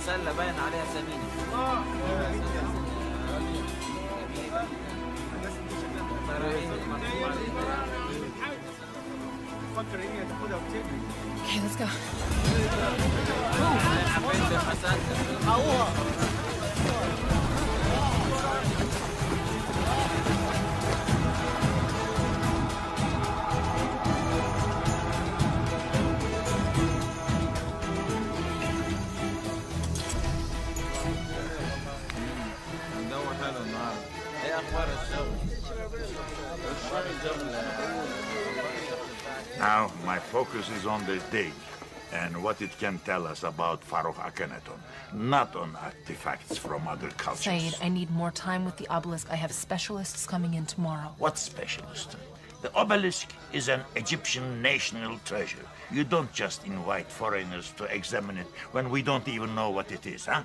مسلة باين عليها سمينة. Okay, let's go. Now, my focus is on the dig and what it can tell us about Pharaoh Akhenaton, not on artifacts from other cultures. Said, I need more time with the obelisk. I have specialists coming in tomorrow. What specialist? The obelisk is an Egyptian national treasure. You don't just invite foreigners to examine it when we don't even know what it is, huh?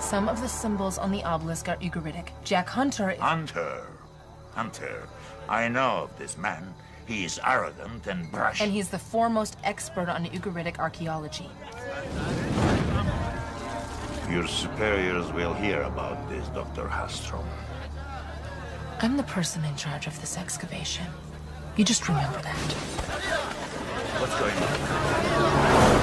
Some of the symbols on the obelisk are Ugaritic. Jack Hunter is... Hunter. I know of this man. He is arrogant and brash. And he's the foremost expert on Ugaritic archaeology. Your superiors will hear about this, Dr. Hastrom. I'm the person in charge of this excavation. You just remember that. What's going on?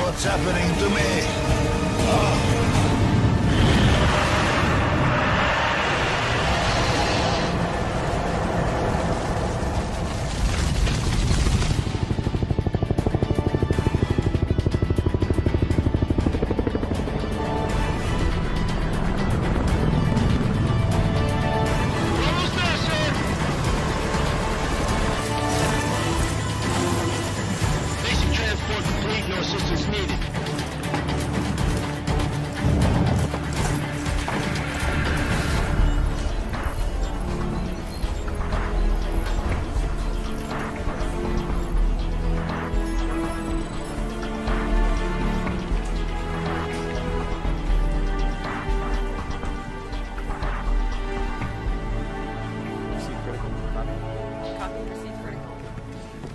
What's happening to me? Basic transport complete, no assistance needed.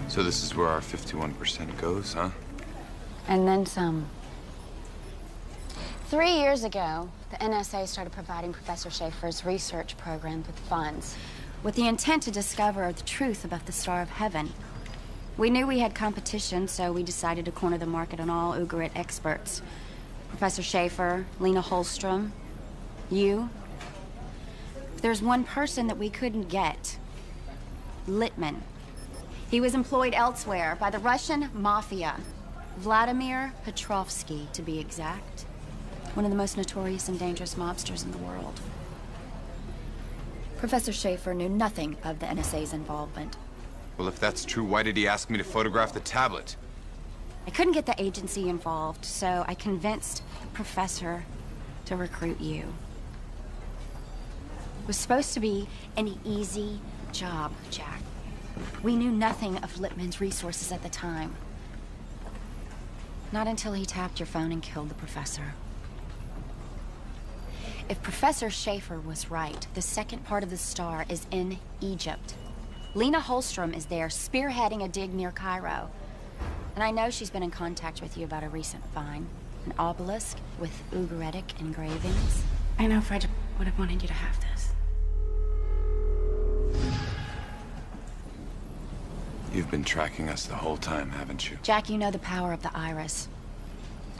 So this is where our 51% goes, huh? And then some. 3 years ago, the NSA started providing Professor Schaefer's research programs with funds, with the intent to discover the truth about the Star of Heaven. We knew we had competition, so we decided to corner the market on all Ugarit experts. Professor Schaefer, Lena Holstrom, you. There's one person that we couldn't get. Littman. He was employed elsewhere by the Russian mafia. Vladimir Petrovsky, to be exact. One of the most notorious and dangerous mobsters in the world. Professor Schaefer knew nothing of the NSA's involvement. Well, if that's true, why did he ask me to photograph the tablet? I couldn't get the agency involved, so I convinced the professor to recruit you. It was supposed to be an easy job, Jack. We knew nothing of Littman's resources at the time. Not until he tapped your phone and killed the professor. If Professor Schaefer was right, the second part of the star is in Egypt. Lena Holstrom is there, spearheading a dig near Cairo. And I know she's been in contact with you about a recent find. An obelisk with Ugaritic engravings. I know Fred would have wanted you to have this. You've been tracking us the whole time, haven't you? Jack, you know the power of the iris.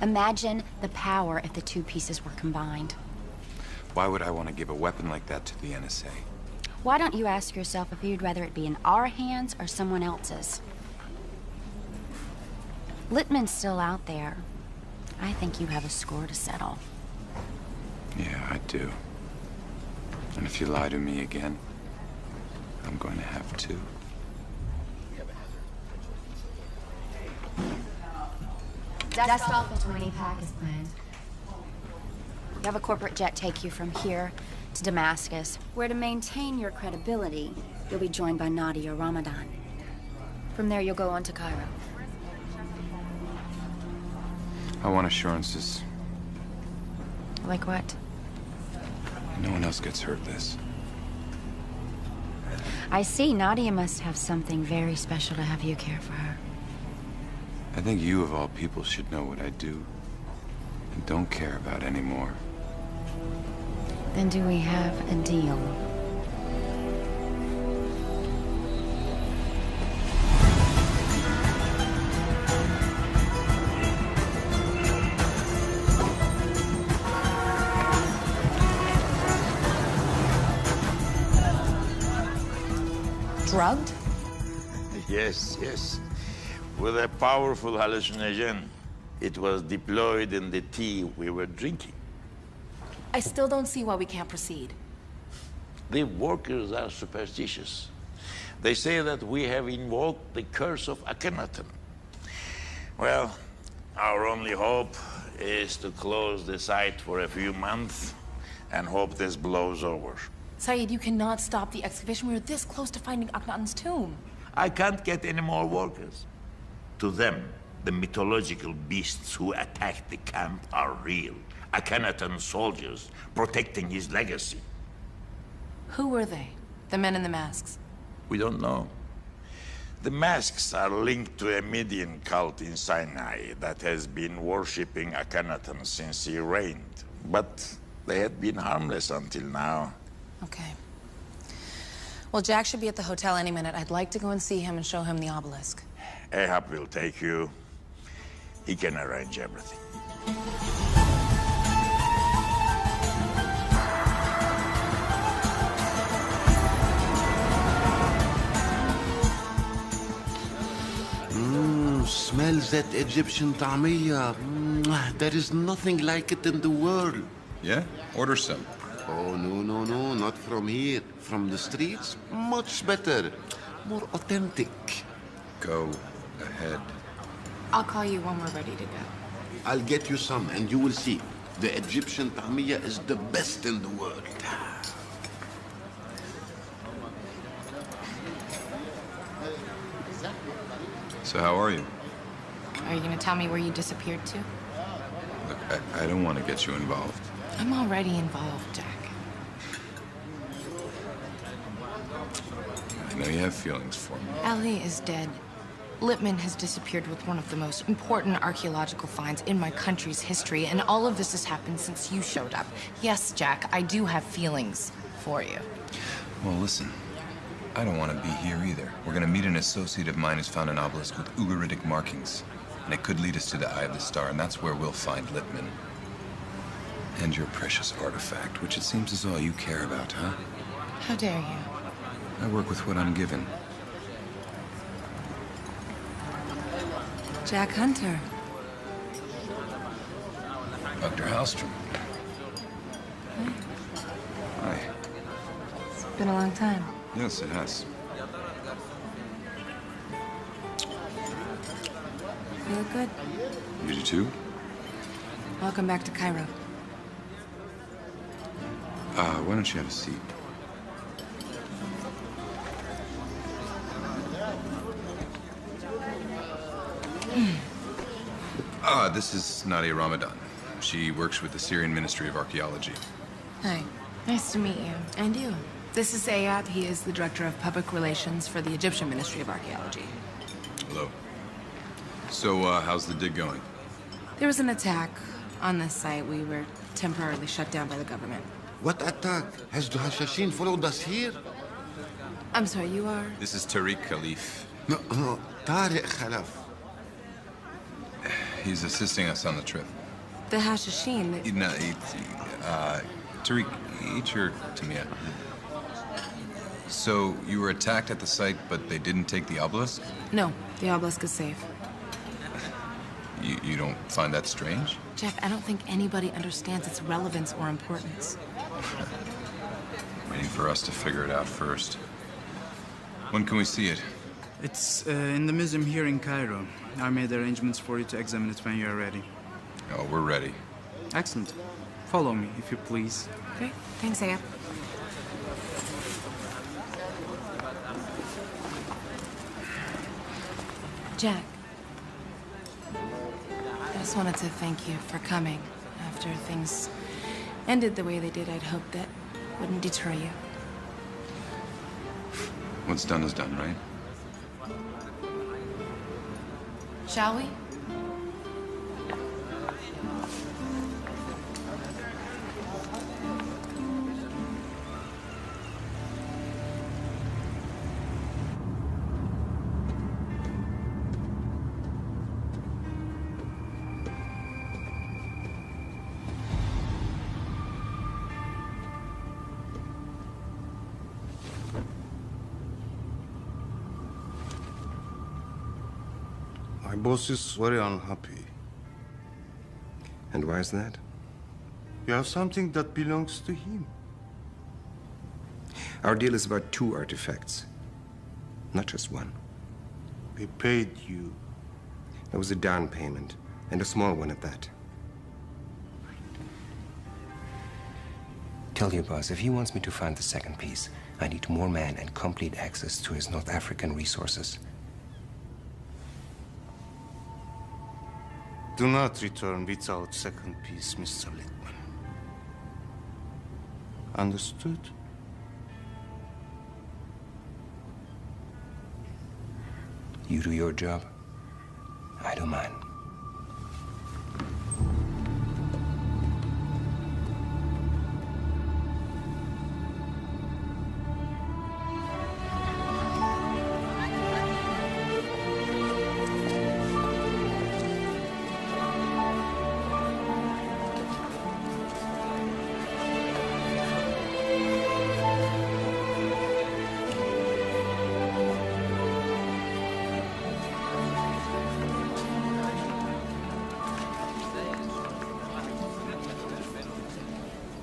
Imagine the power if the two pieces were combined. Why would I want to give a weapon like that to the NSA? Why don't you ask yourself if you'd rather it be in our hands or someone else's? Littman's still out there. I think you have a score to settle. Yeah, I do. And if you lie to me again, I'm going to have to. Dust off the 20 pack is planned. You have a corporate jet take you from here to Damascus, where to maintain your credibility, you'll be joined by Nadia Ramadan. From there, you'll go on to Cairo. I want assurances. Like what? No one else gets hurt this. I see. Nadia must have something very special to have you care for her. I think you, of all people, should know what I do and don't care about anymore. Then do we have a deal? Drugged? Yes, yes. With a powerful hallucinogen. It was deployed in the tea we were drinking. I still don't see why we can't proceed. The workers are superstitious. They say that we have invoked the curse of Akhenaten. Well, our only hope is to close the site for a few months and hope this blows over. Saeed, you cannot stop the excavation. We were this close to finding Akhenaten's tomb. I can't get any more workers. To them, the mythological beasts who attacked the camp are real. Akhenaten soldiers protecting his legacy. Who were they? The men in the masks? We don't know. The masks are linked to a Median cult in Sinai that has been worshipping Akhenaten since he reigned. But they had been harmless until now. Okay. Well, Jack should be at the hotel any minute. I'd like to go and see him and show him the obelisk. Ahab will take you. He can arrange everything. Smells that Egyptian tamia. There is nothing like it in the world. Yeah? Order some. Oh, no, not from here. From the streets, much better. More authentic. Go ahead. I'll call you when we're ready to go. I'll get you some, and you will see. The Egyptian tamia is the best in the world. So how are you? Are you gonna tell me where you disappeared to? Look, I don't want to get you involved. I'm already involved, Jack. I know you have feelings for me. Ali is dead. Littman has disappeared with one of the most important archaeological finds in my country's history, and all of this has happened since you showed up. Yes, Jack, I do have feelings for you. Well, listen. I don't want to be here either. We're gonna meet an associate of mine who's found an obelisk with Ugaritic markings. And it could lead us to the Eye of the Star, and that's where we'll find Lippman. And your precious artifact, which it seems is all you care about, huh? How dare you? I work with what I'm given. Jack Hunter. Dr. Hallstrom. Hi. It's been a long time. Yes, it has. You look good. You do too? Welcome back to Cairo. Why don't you have a seat? This is Nadia Ramadan. She works with the Syrian Ministry of Archaeology. Hi. Nice to meet you. And you. This is Ayad. He is the Director of Public Relations for the Egyptian Ministry of Archaeology. Hello. So, how's the dig going? There was an attack on this site. We were temporarily shut down by the government. What attack? Has the Hashashin followed us here? I'm sorry, you are? This is Tariq Khalif. No, Tariq Khalaf. He's assisting us on the trip. The Hashashin. Tariq, eat your tamia. So, you were attacked at the site, but they didn't take the obelisk? No, the obelisk is safe. You don't find that strange? Jack, I don't think anybody understands its relevance or importance. Waiting for us to figure it out first. When can we see it? It's in the museum here in Cairo. I made arrangements for you to examine it when you are ready. Oh, we're ready. Excellent. Follow me, if you please. Great. Thanks, Ayad. Jack. I just wanted to thank you for coming. After things ended the way they did, I'd hoped that wouldn't deter you. What's done is done, right? Shall we? My boss is very unhappy. And why is that? You have something that belongs to him. Our deal is about 2 artifacts, not just 1. We paid you. That was a down payment, and a small one at that. Tell your boss, if he wants me to find the second piece, I need more men and complete access to his North African resources. Do not return without second piece, Mr. Lippman. Understood? You do your job, I do mine.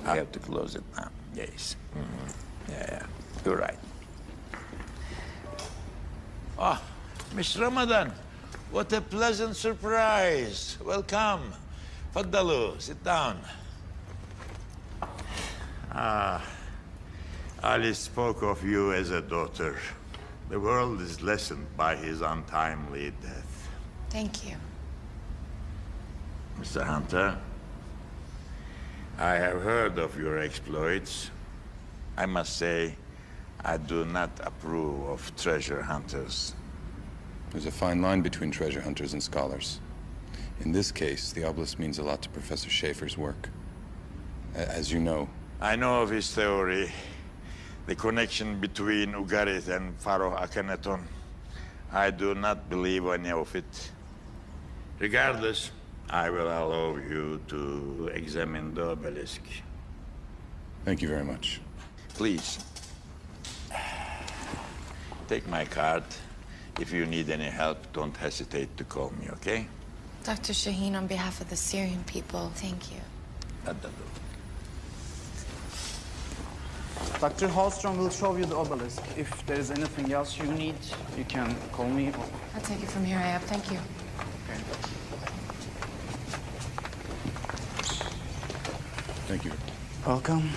I have to close it now. Yes. Yeah, you're right. Oh, Miss Ramadan, what a pleasant surprise. Welcome. Faddalu, sit down. Ali spoke of you as a daughter. The world is lessened by his untimely death. Thank you. Mr. Hunter, I have heard of your exploits. I must say, I do not approve of treasure hunters. There's a fine line between treasure hunters and scholars. In this case, the obelisk means a lot to Professor Schaefer's work. As you know... I know of his theory the connection between Ugarit and Pharaoh Akhenaton. I do not believe any of it. Regardless, I will allow you to examine the obelisk. Thank you very much. Please. Take my card. If you need any help, don't hesitate to call me, okay? Dr. Shaheen, on behalf of the Syrian people, thank you. Dr. Hallstrom will show you the obelisk. If there is anything else you need, you can call me. I'll take it from here, Ayab. Thank you. Okay. Thank you. Welcome.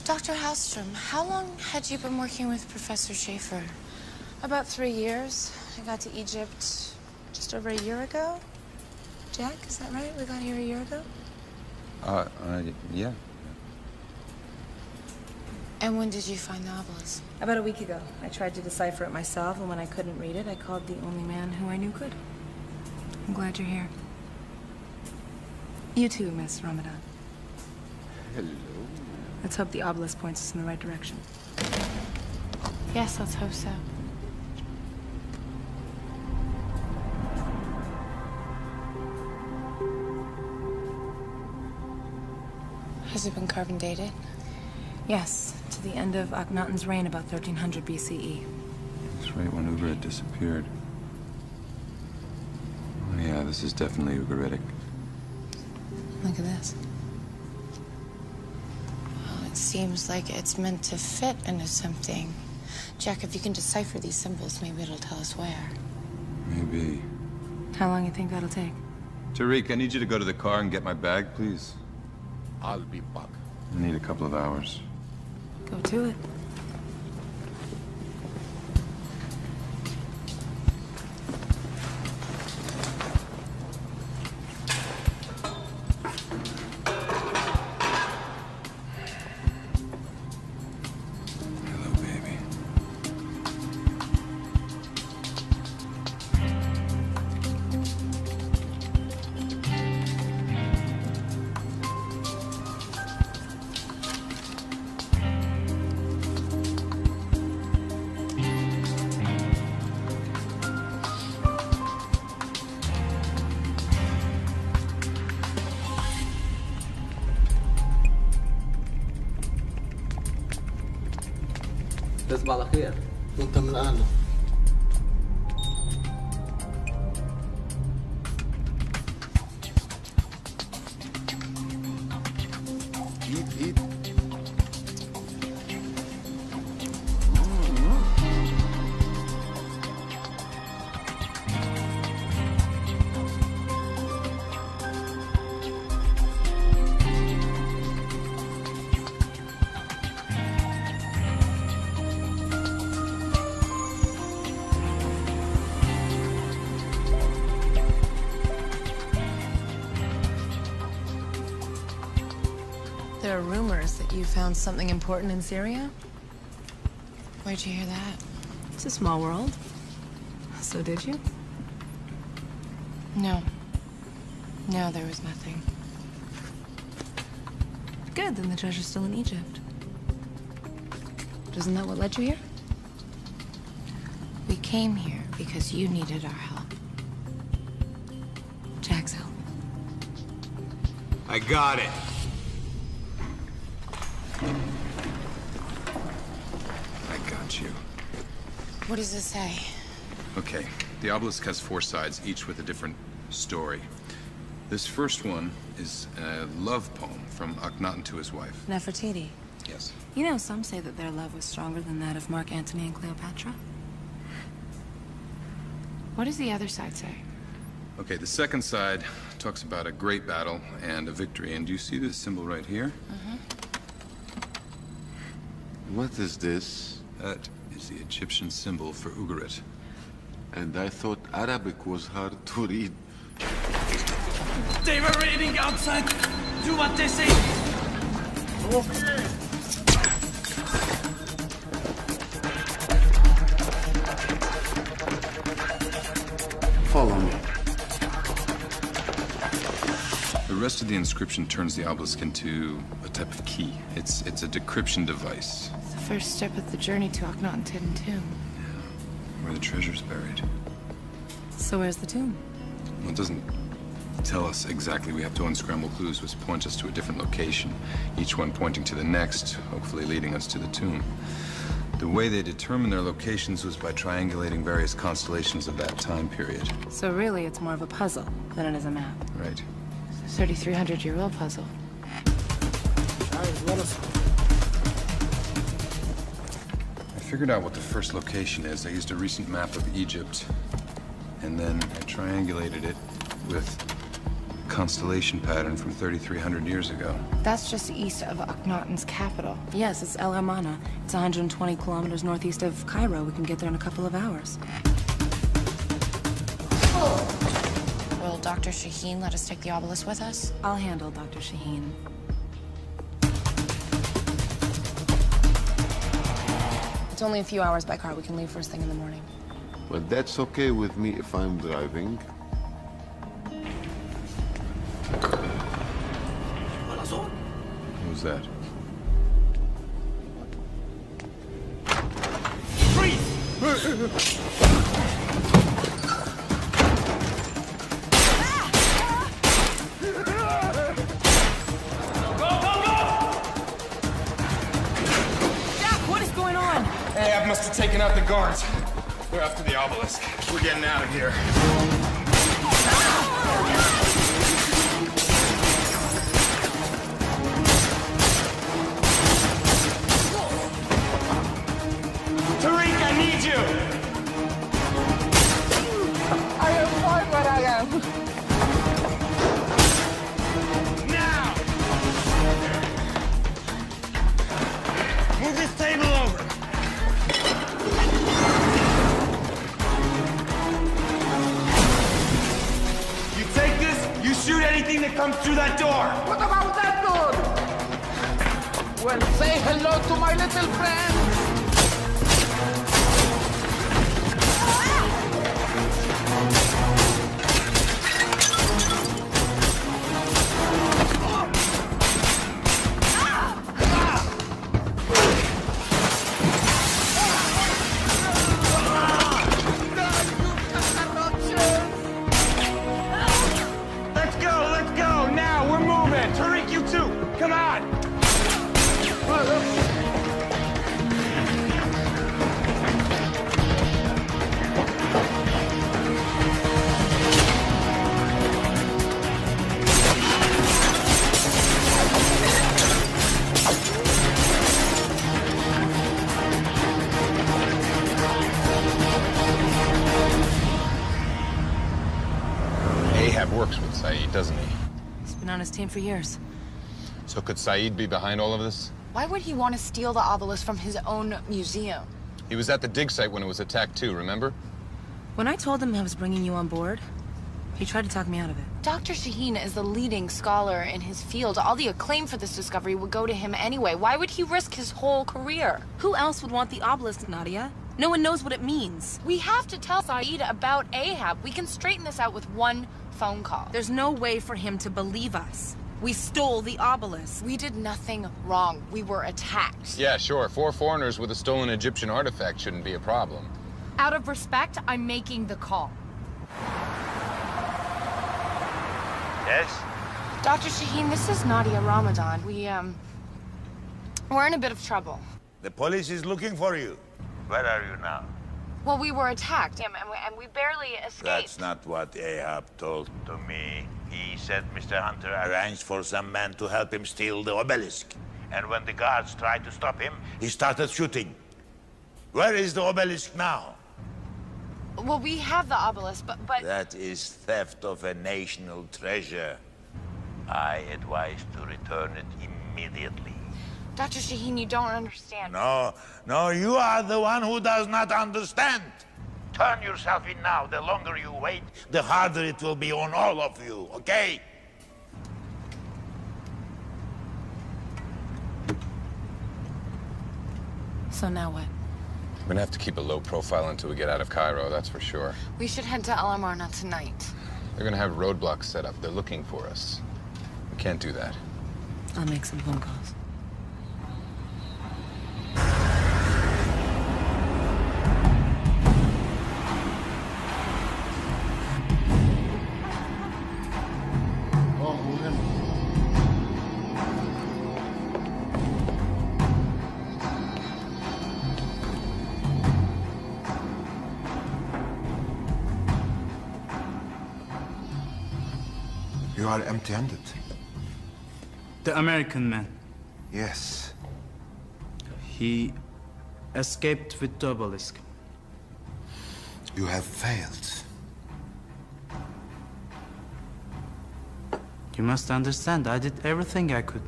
Dr. Hallstrom, how long had you been working with Professor Schaefer? About 3 years. I got to Egypt just over a year ago. Jack, is that right? We got here a year ago? Yeah. And when did you find the obelisk? About a week ago. I tried to decipher it myself, and when I couldn't read it, I called the only man who I knew could. I'm glad you're here. You too, Miss Ramadan. Hello. Let's hope the obelisk points us in the right direction. Yes, let's hope so. Has it been carbon dated? Yes, to the end of Akhenaten's reign, about 1300 BCE. That's right, when Ugarit disappeared. Oh yeah, this is definitely Ugaritic. Look at this. Well, it seems like it's meant to fit into something. Jack, if you can decipher these symbols, maybe it'll tell us where. Maybe. How long do you think that'll take? Tariq, I need you to go to the car and get my bag, please. I'll be back. I need a couple of hours. Go to it. Hello, baby. تصبح على خير. وانت من اهله. ايد There are rumors that you found something important in Syria. Where'd you hear that? It's a small world. So did you? No. No, there was nothing. Good, then the treasure's still in Egypt. Isn't that what led you here? We came here because you needed our help. Jack's help. I got it. I got you. What does it say? Okay, the obelisk has 4 sides, each with a different story. This first one is a love poem from Akhenaten to his wife. Nefertiti. Yes. You know, some say that their love was stronger than that of Mark Antony and Cleopatra. What does the other side say? Okay, the second side talks about a great battle and a victory. And do you see this symbol right here? What is this? That is the Egyptian symbol for Ugarit. And I thought Arabic was hard to read. They were reading outside. Do what they say. Follow me. The rest of the inscription turns the obelisk into a type of key. It's a decryption device. It's the first step of the journey to Akhenaten Tomb. Where the treasure's buried. So where's the tomb? Well, it doesn't tell us exactly. We have to unscramble clues which point us to a different location, each one pointing to the next, hopefully leading us to the tomb. The way they determined their locations was by triangulating various constellations of that time period. So really, it's more of a puzzle than it is a map. Right. 3,300-year-old puzzle. I figured out what the first location is. I used a recent map of Egypt, and then I triangulated it with a constellation pattern from 3,300 years ago. That's just east of Akhenaten's capital. Yes, it's El Hermana. It's 120 kilometers northeast of Cairo. We can get there in a couple of hours. Will Dr. Shaheen let us take the obelisk with us? I'll handle Dr. Shaheen. It's only a few hours by car. We can leave first thing in the morning. But that's okay with me if I'm driving. Who's that? Ahab must have taken out the guards. They're after the obelisk. We're getting out of here. Tariq, I need you! I am fine where I am. Now! Move this table over. You shoot anything that comes through that door! What about that door? Well, say hello to my little friend. Tariq, you too! Come on! Ahab works with Saeed, doesn't he? He's been on his team for years. So could Saeed be behind all of this? Why would he want to steal the obelisk from his own museum? He was at the dig site when it was attacked too, remember? When I told him I was bringing you on board, he tried to talk me out of it. Dr. Shaheen is the leading scholar in his field. All the acclaim for this discovery would go to him anyway. Why would he risk his whole career? Who else would want the obelisk, Nadia? No one knows what it means. We have to tell Saeed about Ahab. We can straighten this out with one phone call. There's no way for him to believe us. We stole the obelisk. We did nothing wrong. We were attacked. Yeah, sure. 4 foreigners with a stolen Egyptian artifact shouldn't be a problem. Out of respect, I'm making the call. Yes? Dr. Shaheen, this is Nadia Ramadan. We're in a bit of trouble. The police is looking for you. Where are you now? Well, we were attacked, and we barely escaped. That's not what Ahab told to me. He said Mr. Hunter arranged for some man to help him steal the obelisk. And when the guards tried to stop him, he started shooting. Where is the obelisk now? Well, we have the obelisk, but... That is theft of a national treasure. I advise to return it immediately. Dr. Shaheen, you don't understand. No, you are the one who does not understand. Turn yourself in now. The longer you wait, the harder it will be on all of you, okay? So now what? We're gonna have to keep a low profile until we get out of Cairo, that's for sure. We should head to El Amarna tonight. They're gonna have roadblocks set up. They're looking for us. We can't do that. I'll make some phone calls. You are empty-handed. The American man. Yes. He escaped with the obelisk. You have failed. You must understand, I did everything I could.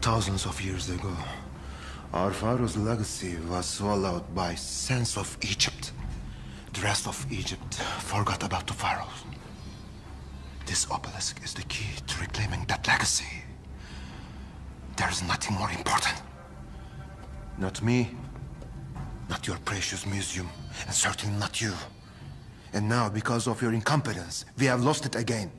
Thousands of years ago, our pharaoh's legacy was swallowed by sense of Egypt. The rest of Egypt forgot about the pharaohs. This obelisk is the key to reclaiming that legacy. There is nothing more important. Not me, not your precious museum, and certainly not you. And now, because of your incompetence, we have lost it again.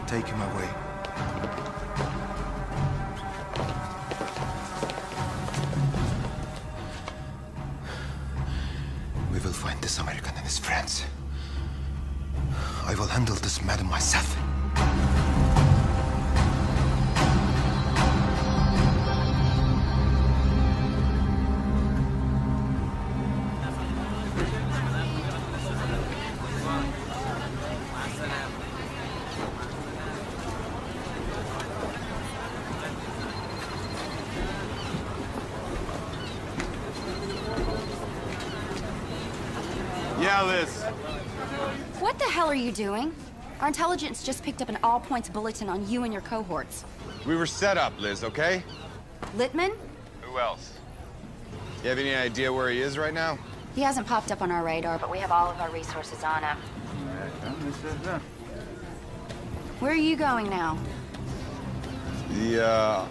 Take him away. We will find this American and his friends. I will handle this matter myself. Yeah, Liz. What the hell are you doing? Our intelligence just picked up an all-points bulletin on you and your cohorts. We were set up, Liz, okay? Littman? Who else? You have any idea where he is right now? He hasn't popped up on our radar, but we have all of our resources on him. Where are you going now? The,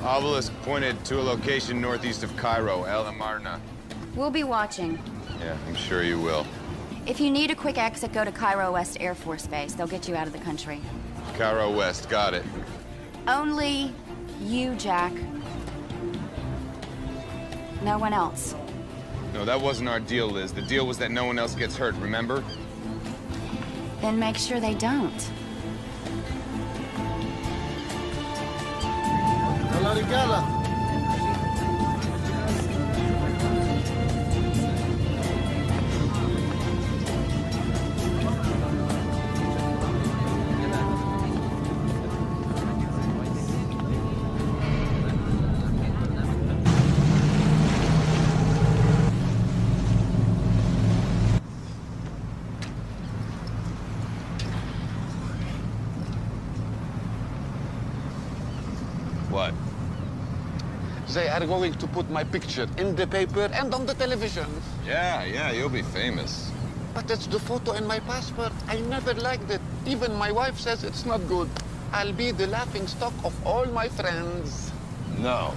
obelisk pointed to a location northeast of Cairo, El Amarna. We'll be watching. Yeah, I'm sure you will. If you need a quick exit, go to Cairo West Air Force Base. They'll get you out of the country. Cairo West, got it. Only you, Jack. No one else. No, that wasn't our deal, Liz. The deal was that no one else gets hurt, remember? Then make sure they don't. يلا رجالة. What? They are going to put my picture in the paper and on the television. Yeah, you'll be famous. But it's the photo in my passport. I never liked it. Even my wife says it's not good. I'll be the laughingstock of all my friends. No.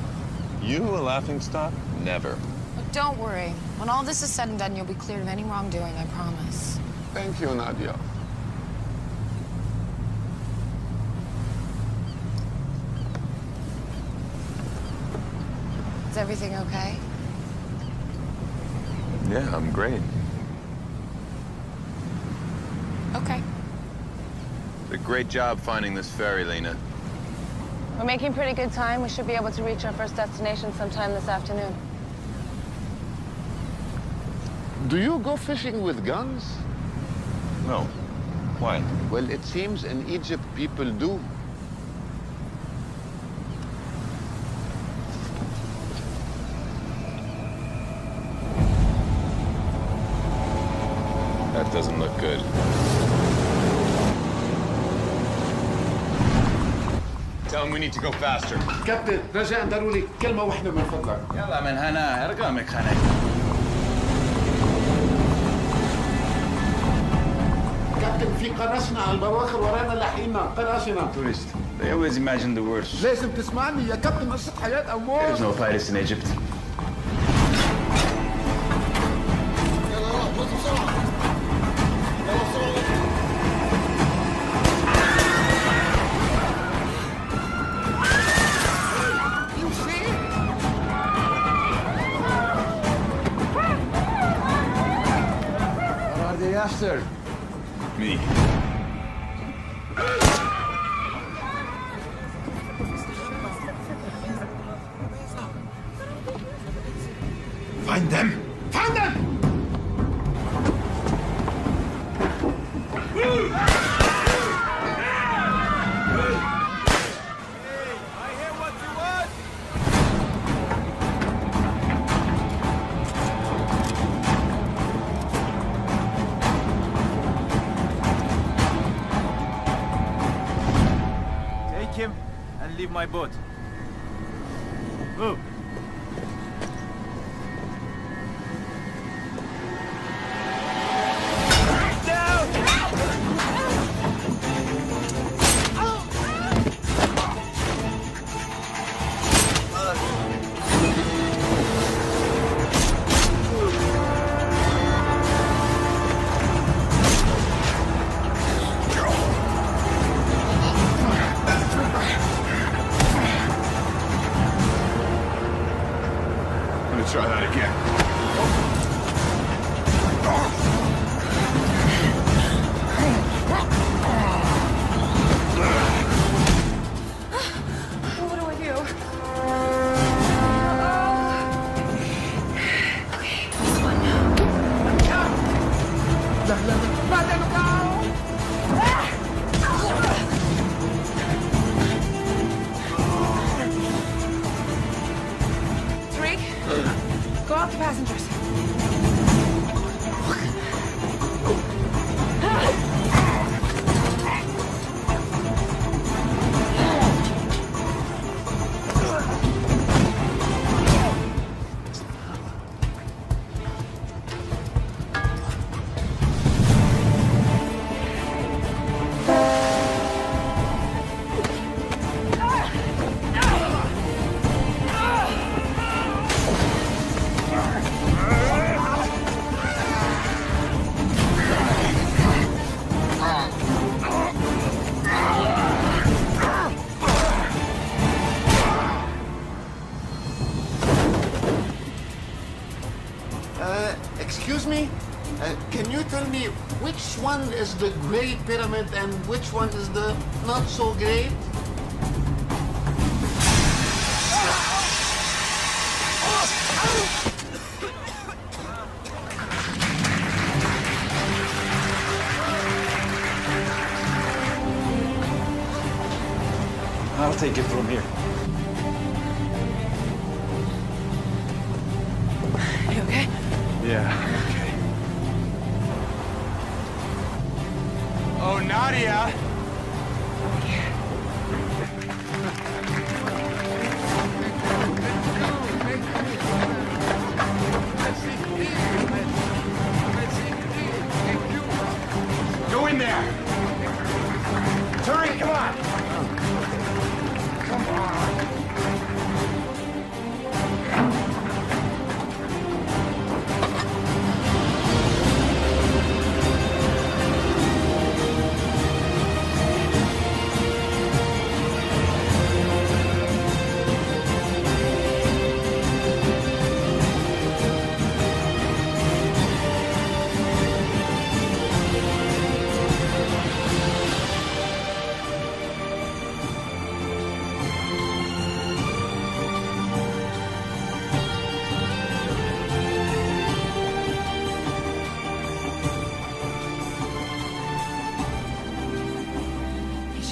You a laughingstock? Never. But don't worry. When all this is said and done, you'll be cleared of any wrongdoing, I promise. Thank you, Nadia. Is everything okay? Yeah, I'm great. Okay. Did a great job finding this ferry, Lena. We're making pretty good time. We should be able to reach our first destination sometime this afternoon. Do you go fishing with guns? No. Why? Well, it seems in Egypt people do. That doesn't look good. Tell him we need to go faster. كابتن رجاء داروا لي كلمة واحدة من فضلك. يلا من هنا ارقامك هنا. كابتن في قراشنا على البواخر ورانا لاحقينا قراشنا. Tourist. They always imagine the worst. لازم تسمعني يا كابتن قصة حياة أو موت. There's no pirates in Egypt. Find them! Find them! Take him and leave my boat. Move. Try that again. What do I do? Okay, this one. Let them go! Tariq, go out the passengers. Excuse me? Can you tell me which one is the great pyramid and which one is the not so great? I'll take it from here. You okay? Yeah, okay. Oh, Nadia! Go in there! Tariq, come on! Come on!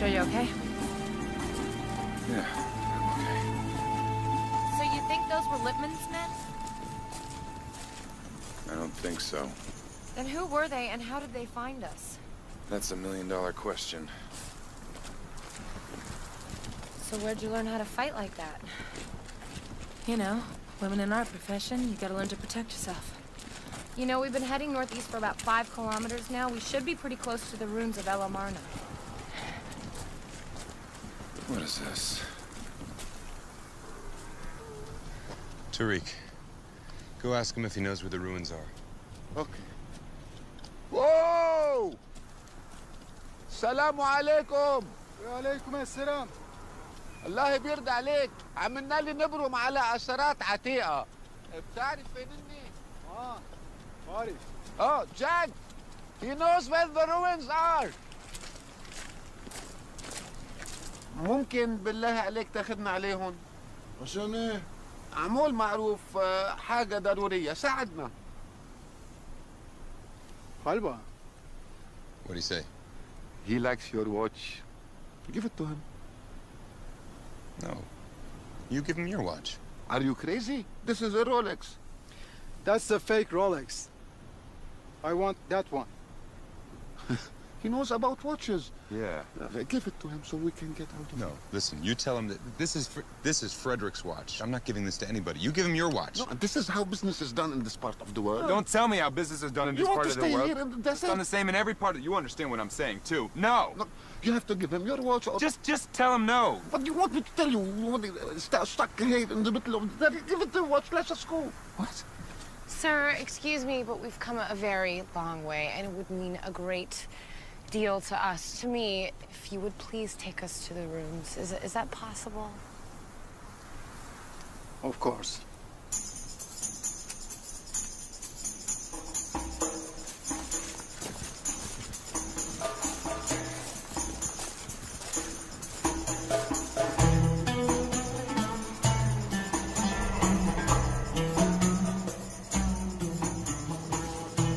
Sure you're okay? Yeah, I'm okay. So you think those were Lippman's men? I don't think so. Then who were they and how did they find us? That's $1 million question. So where'd you learn how to fight like that? You know, women in our profession, you gotta learn to protect yourself. You know, we've been heading northeast for about 5 kilometers now. We should be pretty close to the ruins of El Amarna. What is this? Tariq, go ask him if he knows where the ruins are. Okay. Whoa! Salamu alaikum. وعليكم السلام. الله بيرضى عليك. عملنا لي نبرم على أثرات عتيقة. بتعرف فين إني؟ عارف. Oh, Jack! He knows where the ruins are. ممكن بالله عليك تاخدنا عليهم؟ عشان ايه؟ عمول معروف حاجة ضرورية ساعدنا. What do you say? He likes your watch. Give it to him. No. You give him your watch. Are you crazy? This is a Rolex. That's a fake Rolex. I want that one. He knows about watches. Yeah. Give it to him so we can get out of No, listen, you tell him that this is Frederick's watch. I'm not giving this to anybody. You give him your watch. No, this is how business is done in this part of the world. Don't tell me how business is done in this part of the world. You want to stay here and that's it's done the same in every part of you understand what I'm saying, too. No! No, you have to give him your watch or... Just tell him no. What do you want me to tell you? You want to stuck here in the middle of the... Give it the watch, let's just go. What? Sir, excuse me, but we've come a very long way, and it would mean a great deal to us, to me, if you would please take us to the rooms. Is that possible? Of course.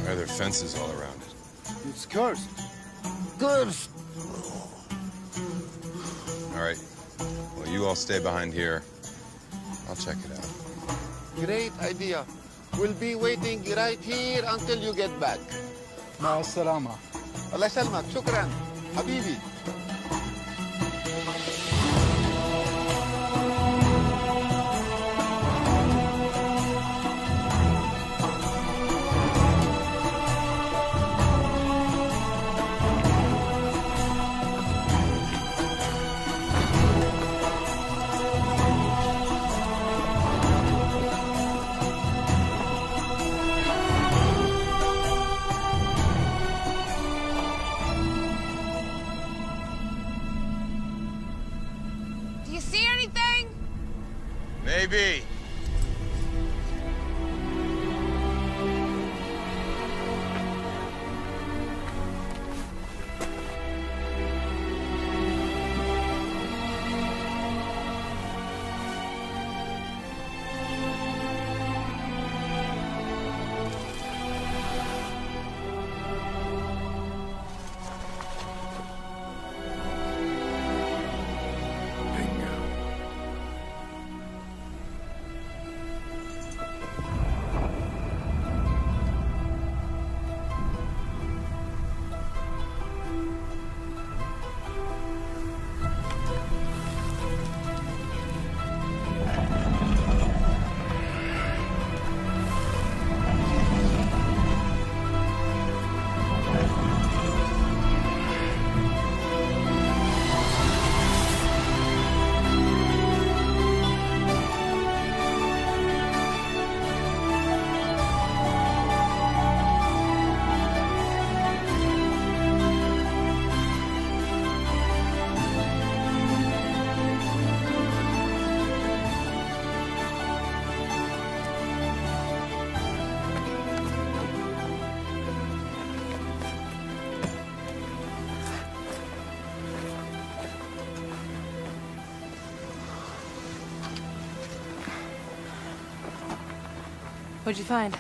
Why are there fences all around it? It's cursed. Cursed! All right. Well, you all stay behind here. I'll check it out. Great idea. We'll be waiting right here until you get back. مع السلامة. الله يسلمك. شكرا. حبيبي. Maybe. What'd you find?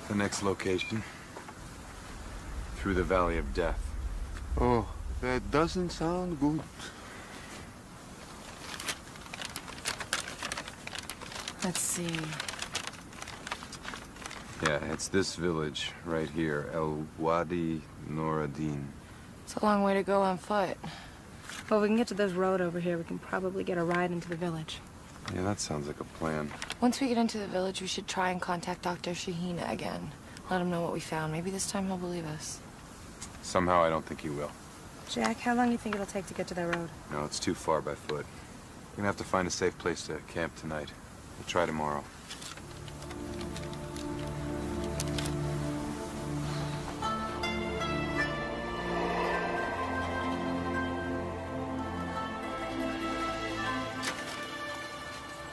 The next location. Through the Valley of Death. Oh, that doesn't sound good. Let's see. Yeah, it's this village right here, El Wadi Noradin. It's a long way to go on foot. Well, we can get to this road over here. We can probably get a ride into the village. Yeah, that sounds like a plan. Once we get into the village, we should try and contact Dr. Shahina again. Let him know what we found. Maybe this time he'll believe us. Somehow I don't think he will. Jack, how long do you think it'll take to get to that road? No, it's too far by foot. We're gonna have to find a safe place to camp tonight. We'll try tomorrow.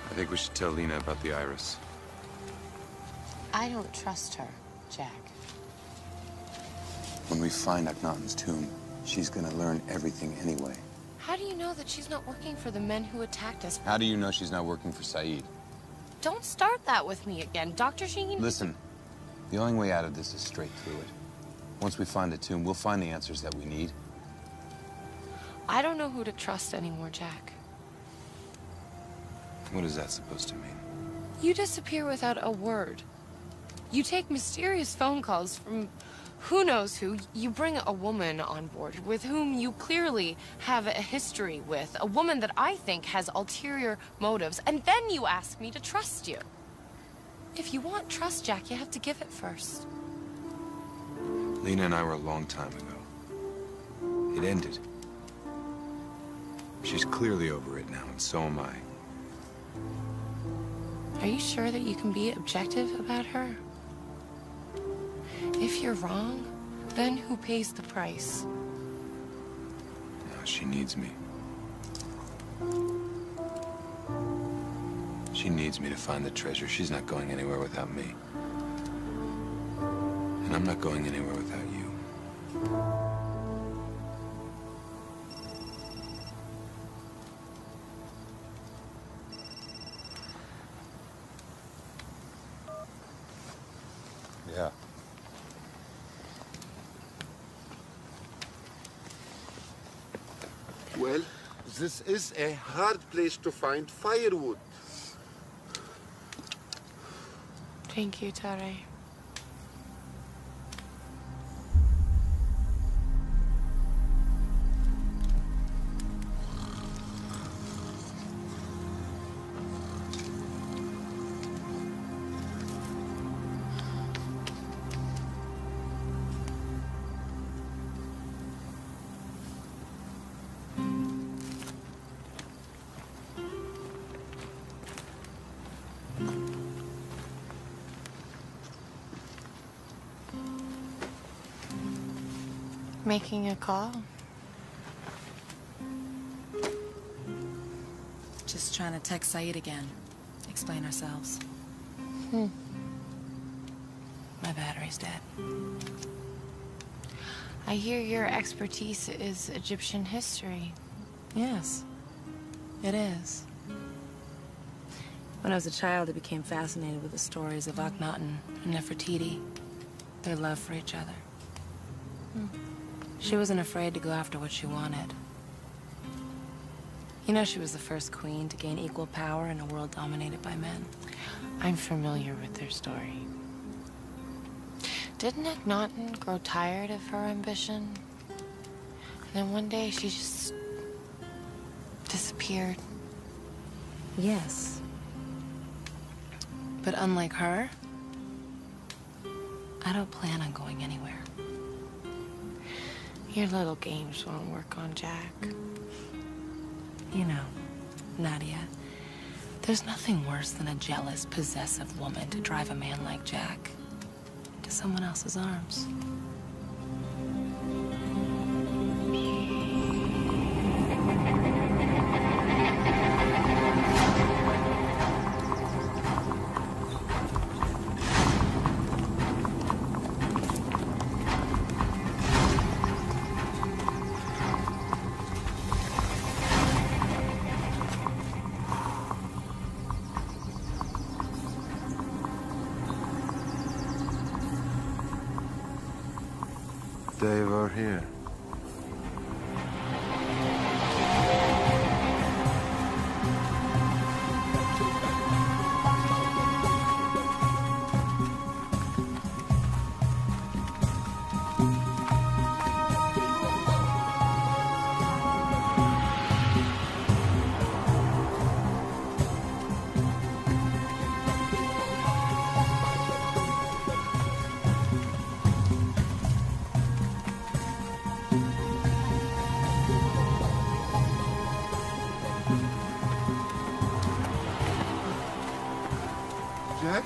I think we should tell Lena about the iris. I don't trust her, Jack. When we find Akhenaten's tomb, she's gonna learn everything anyway. How do you know that she's not working for the men who attacked us? How do you know she's not working for Saeed? don't start that with me again. Dr. Sheen... Listen, the only way out of this is straight through it. Once we find the tomb, we'll find the answers that we need. I don't know who to trust anymore, Jack. What is that supposed to mean? You disappear without a word. You take mysterious phone calls from who knows who. You bring a woman on board with whom you clearly have a history with. A woman that I think has ulterior motives. And then you ask me to trust you. If you want trust, Jack, you have to give it first. Lena and I were a long time ago. It ended. She's clearly over it now, and so am I. Are you sure that you can be objective about her? If you're wrong, then who pays the price? No, she needs me. She needs me to find the treasure. She's not going anywhere without me. And I'm not going anywhere without you. Yeah. Well, this is a hard place to find firewood. Thank you, Tare. Making a call? Just trying to text Saeed again. Explain ourselves. My battery's dead. I hear your expertise is Egyptian history. Yes, it is. When I was a child, I became fascinated with the stories of Akhenaten and Nefertiti, their love for each other. She wasn't afraid to go after what she wanted. You know, she was the first queen to gain equal power in a world dominated by men. I'm familiar with their story. Didn't Akhenaten grow tired of her ambition? And then one day she just disappeared. Yes. But unlike her, I don't plan on going anywhere. Your little games won't work on Jack. You know, Nadia, there's nothing worse than a jealous, possessive woman to drive a man like Jack into someone else's arms. They were here. Jack,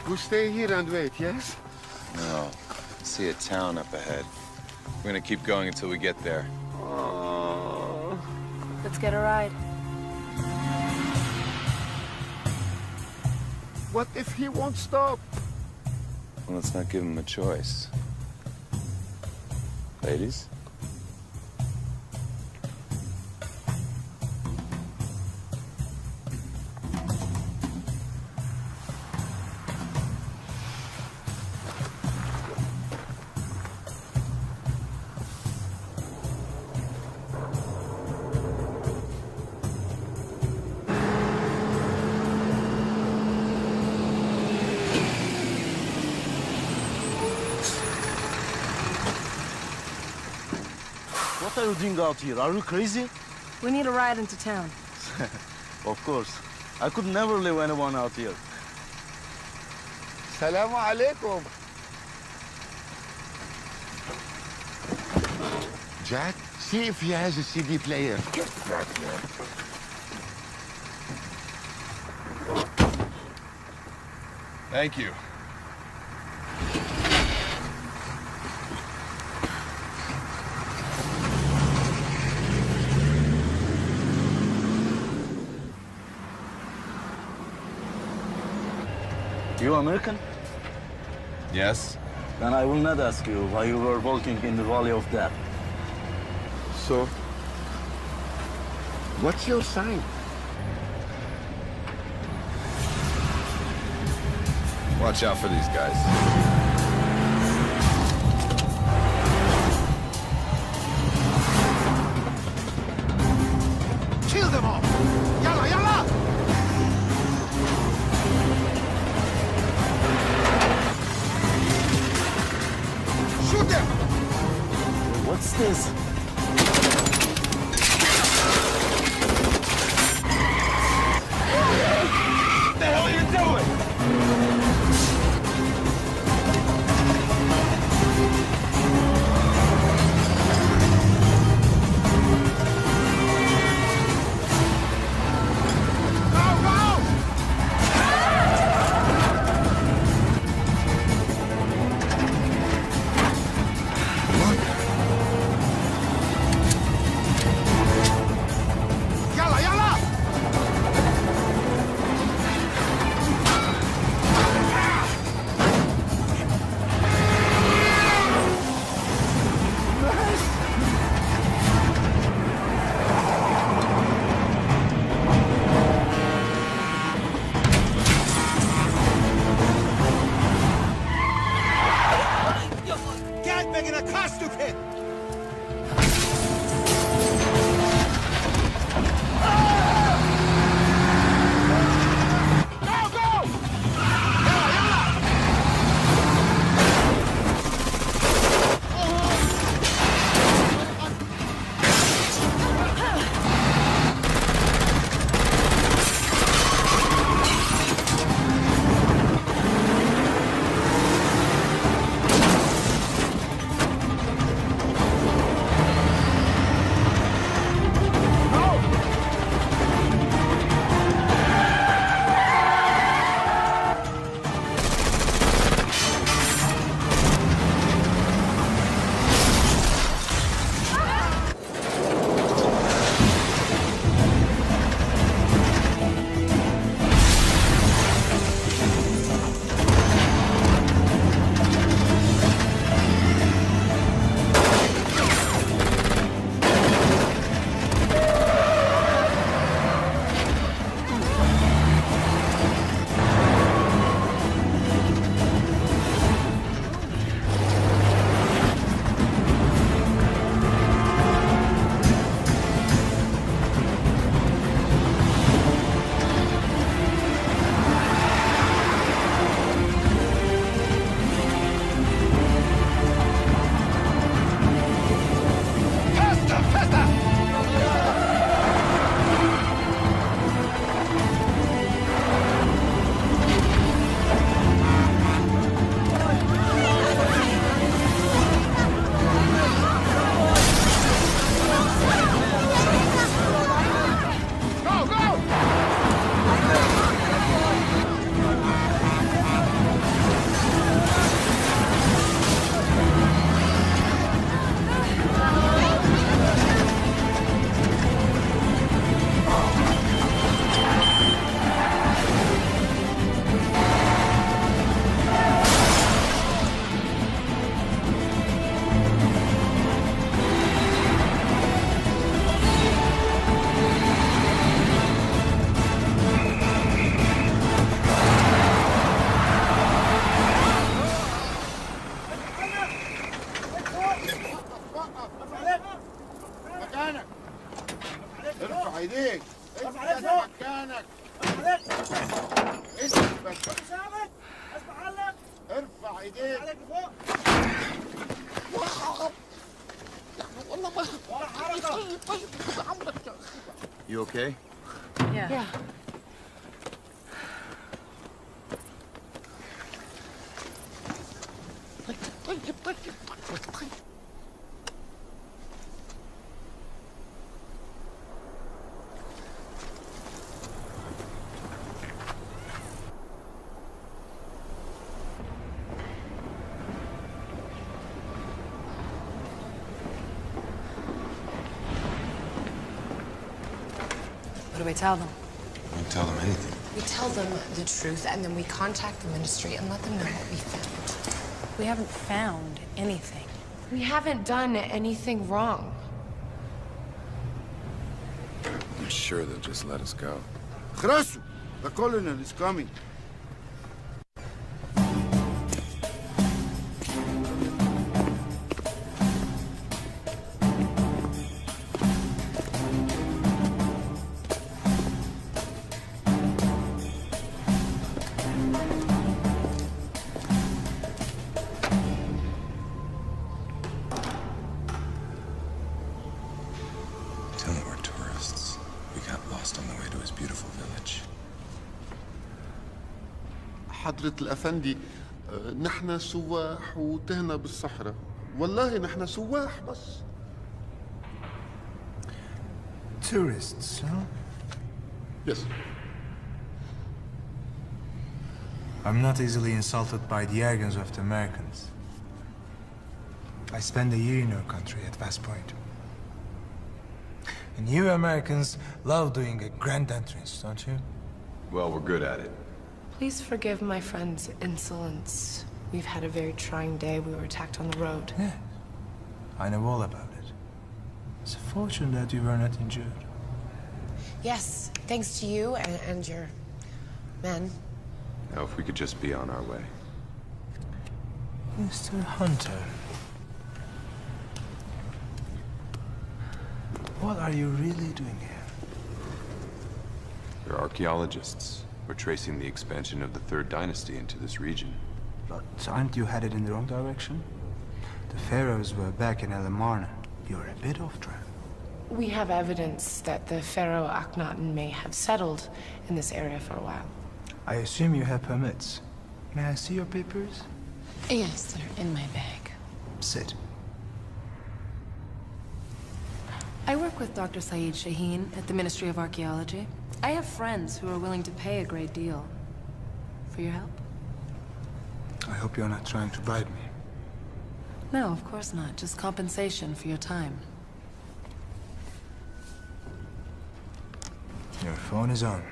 we'll stay here and wait, yes? No. See a town up ahead. We're gonna keep going until we get there. Let's get a ride. What if he won't stop? Well, let's not give him a choice. Ladies? What are you doing out here? Are you crazy? We need a ride into town. Of course. I could never leave anyone out here. Salamu alaikum. Jack, see if he has a CD player. Get back there. Thank you. You American? Yes? Then I will not ask you why you were walking in the Valley of Death. So, what's your sign? Watch out for these guys. Kill them all! Yalla, yalla! Shoot them! What's this? What the hell are you doing? Yalla, yalla! Geld wegen der Kastukin! Go, go! Yalla, yalla! مكانك ارفع ايديك اثبت مكانك اثبت بس ارفع ايديك You okay? Yeah. What do we tell them? Don't tell them anything. We tell them the truth, and then we contact the ministry and let them know what we found. We haven't found anything. We haven't done anything wrong. I'm sure they'll just let us go. Khrasu, the colonel is coming. Tell him we're tourists. We got lost on the way to his beautiful village. حضرة الأفندي نحن سواح وتهنا بالصحراء والله نحن سواح بس. Tourists, huh? Yes. I'm not easily insulted by the arrogance of the Americans. I spent a year in your country at West Point. And you Americans love doing a grand entrance, don't you? Well, we're good at it. Please forgive my friend's insolence. We've had a very trying day. We were attacked on the road. Yes. I know all about it. It's a fortune that you were not injured. Yes, thanks to you and your men. Now, if we could just be on our way. Mr. Hunter. What are you really doing here? We're archaeologists. We're tracing the expansion of the Third Dynasty into this region. But aren't you headed in the wrong direction? The pharaohs were back in El Amarna. You're a bit off track. We have evidence that the pharaoh Akhenaten may have settled in this area for a while. I assume you have permits. May I see your papers? Yes, they're in my bag. Sit. I work with Dr. Saeed Shaheen at the Ministry of Archaeology. I have friends who are willing to pay a great deal for your help. I hope you're not trying to bribe me. No, of course not. Just compensation for your time. Your phone is on.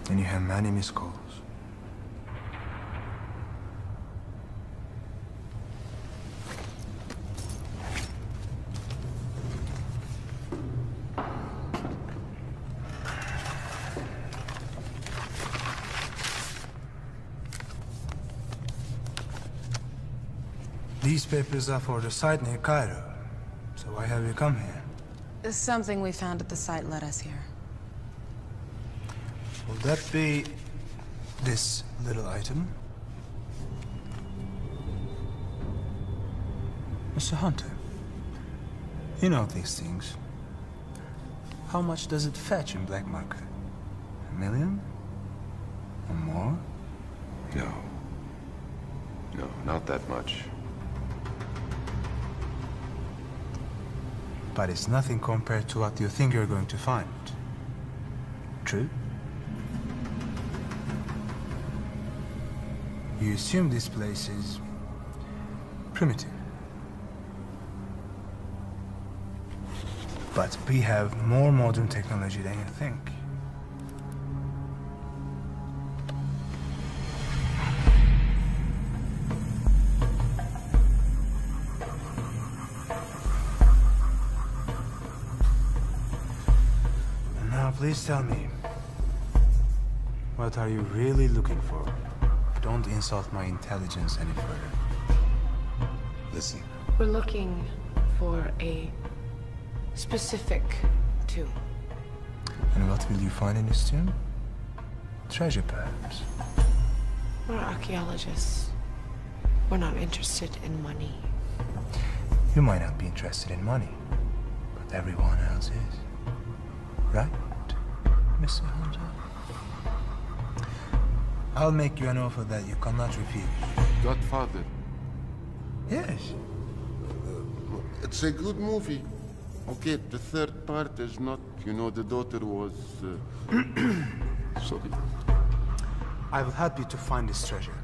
And you have many missed calls. These papers are for the site near Cairo. So why have you come here? Something we found at the site led us here. Will that be this little item? Mr. Hunter, you know these things. How much does it fetch in black market? $1 million? Or more? No. No, not that much. But it's nothing compared to what you think you're going to find. True? You assume this place is primitive. But we have more modern technology than you think. And now please tell me, what are you really looking for? Don't insult my intelligence any further. Listen. We're looking for a specific tomb. And what will you find in this tomb? Treasure, perhaps. We're archaeologists. We're not interested in money. You might not be interested in money, but everyone else is. Right, Mr. Hunter? I'll make you an offer that you cannot refuse. Godfather. Yes. It's a good movie. Okay, the third part is not, you know, the daughter was... sorry. I will help you to find this treasure.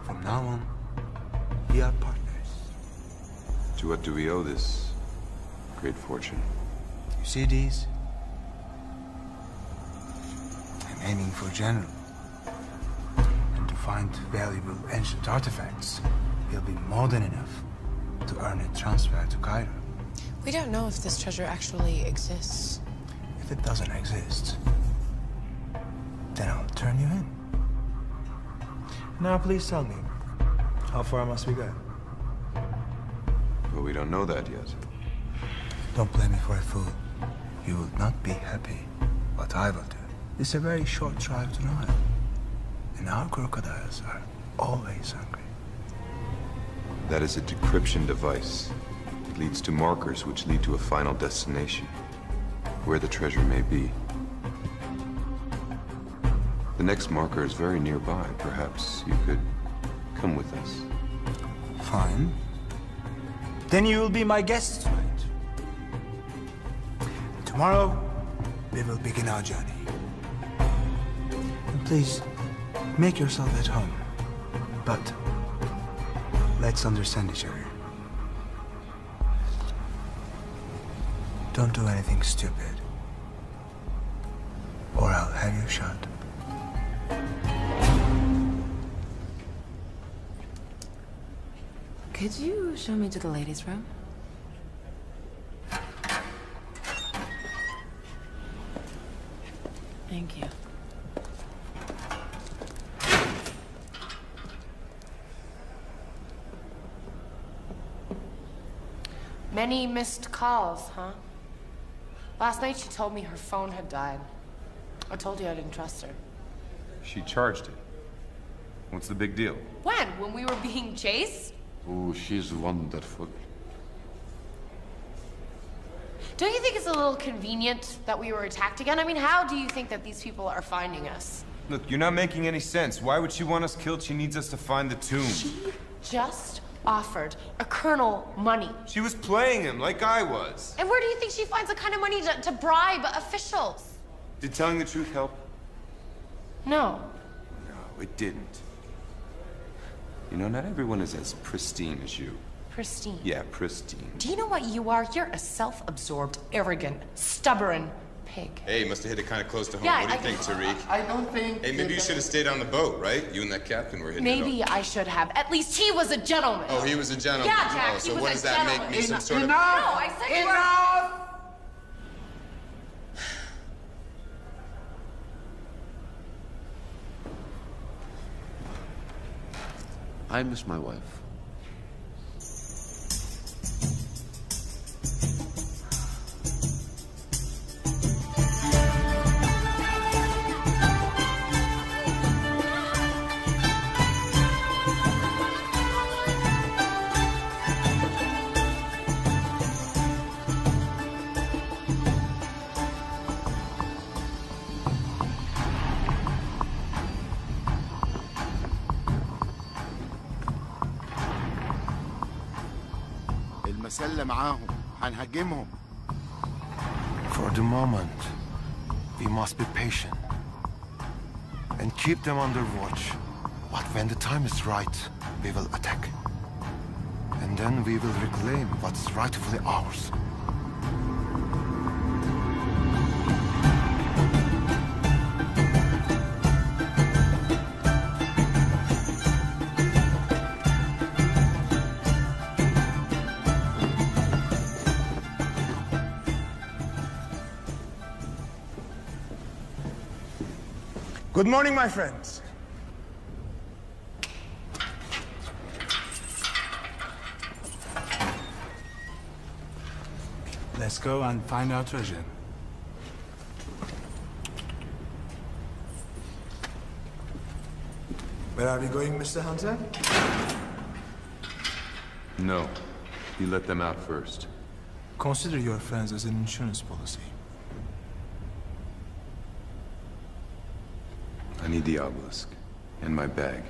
From now on, we are partners. To what do we owe this great fortune? You see these? I'm aiming for general. And to find valuable ancient artifacts, will be more than enough to earn a transfer to Cairo. We don't know if this treasure actually exists. If it doesn't exist, then I'll turn you in. Now please tell me, how far must we go? Well, we don't know that yet. Don't blame me for a fool. You will not be happy, but I will do. It's a very short drive to Nile. And our crocodiles are always hungry. That is a decryption device. It leads to markers which lead to a final destination, where the treasure may be. The next marker is very nearby. Perhaps you could come with us. Fine. Then you will be my guest tonight. Tomorrow, we will begin our journey. And please, make yourself at home. But let's understand each other. Don't do anything stupid, or I'll have you shot. Could you show me to the ladies' room? Thank you. Many missed calls, huh? Last night she told me her phone had died. I told you I didn't trust her. She charged it. What's the big deal? When? When we were being chased? Oh, she's wonderful. Don't you think it's a little convenient that we were attacked again? I mean, how do you think that these people are finding us? Look, you're not making any sense. Why would she want us killed? She needs us to find the tomb. She just offered a colonel money. She was playing him like I was. And where do you think she finds the kind of money to bribe officials? Did telling the truth help? No. No, it didn't. You know, not everyone is as pristine as you. Pristine. Yeah, pristine. Do you know what you are? You're a self-absorbed, arrogant, stubborn pig. Hey, must have hit it kind of close to home. Yeah, what do you think, Tariq? I don't think... Hey, maybe you should have stayed on the boat, right? You and that captain were hitting it Maybe I should have. At least he was a gentleman. Oh, he was a gentleman. Yeah, Jack, oh, so he was what a does that gentleman. make me? Some sort of... No, I said Enough! I miss my wife. المسلة معاهم هنهاجمهم. For the moment, we must be patient and keep them under watch. But when the time is right, we will attack. And then we will reclaim what's rightfully ours. Good morning, my friends. Let's go and find our treasure. Where are we going, Mr. Hunter? No. You let them out first. Consider your friends as an insurance policy. I need the obelisk. And my bag.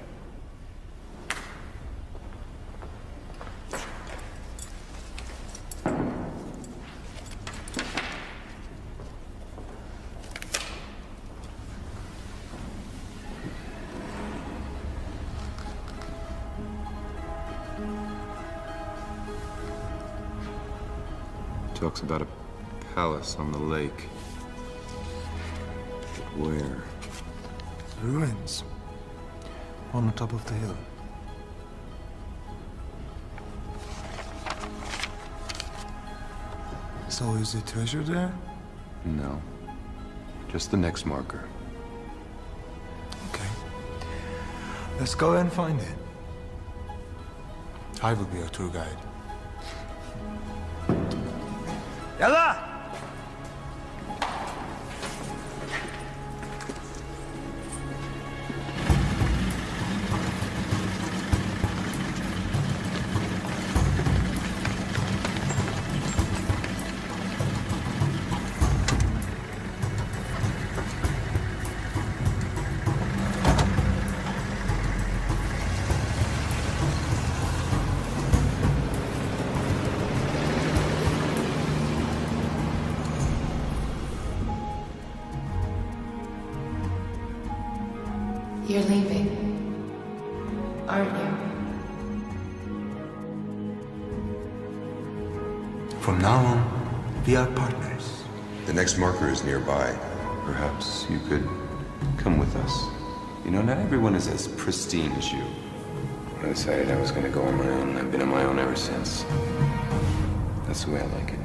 Talks about a palace on the lake. But where? Ruins. On the top of the hill. So is the treasure there? No. Just the next marker. Okay. Let's go and find it. I will be your tour guide. Yalla! You're leaving, aren't you? From now on, we are partners. The next marker is nearby. Perhaps you could come with us. You know, not everyone is as pristine as you. I decided I was gonna go on my own. I've been on my own ever since. That's the way I like it.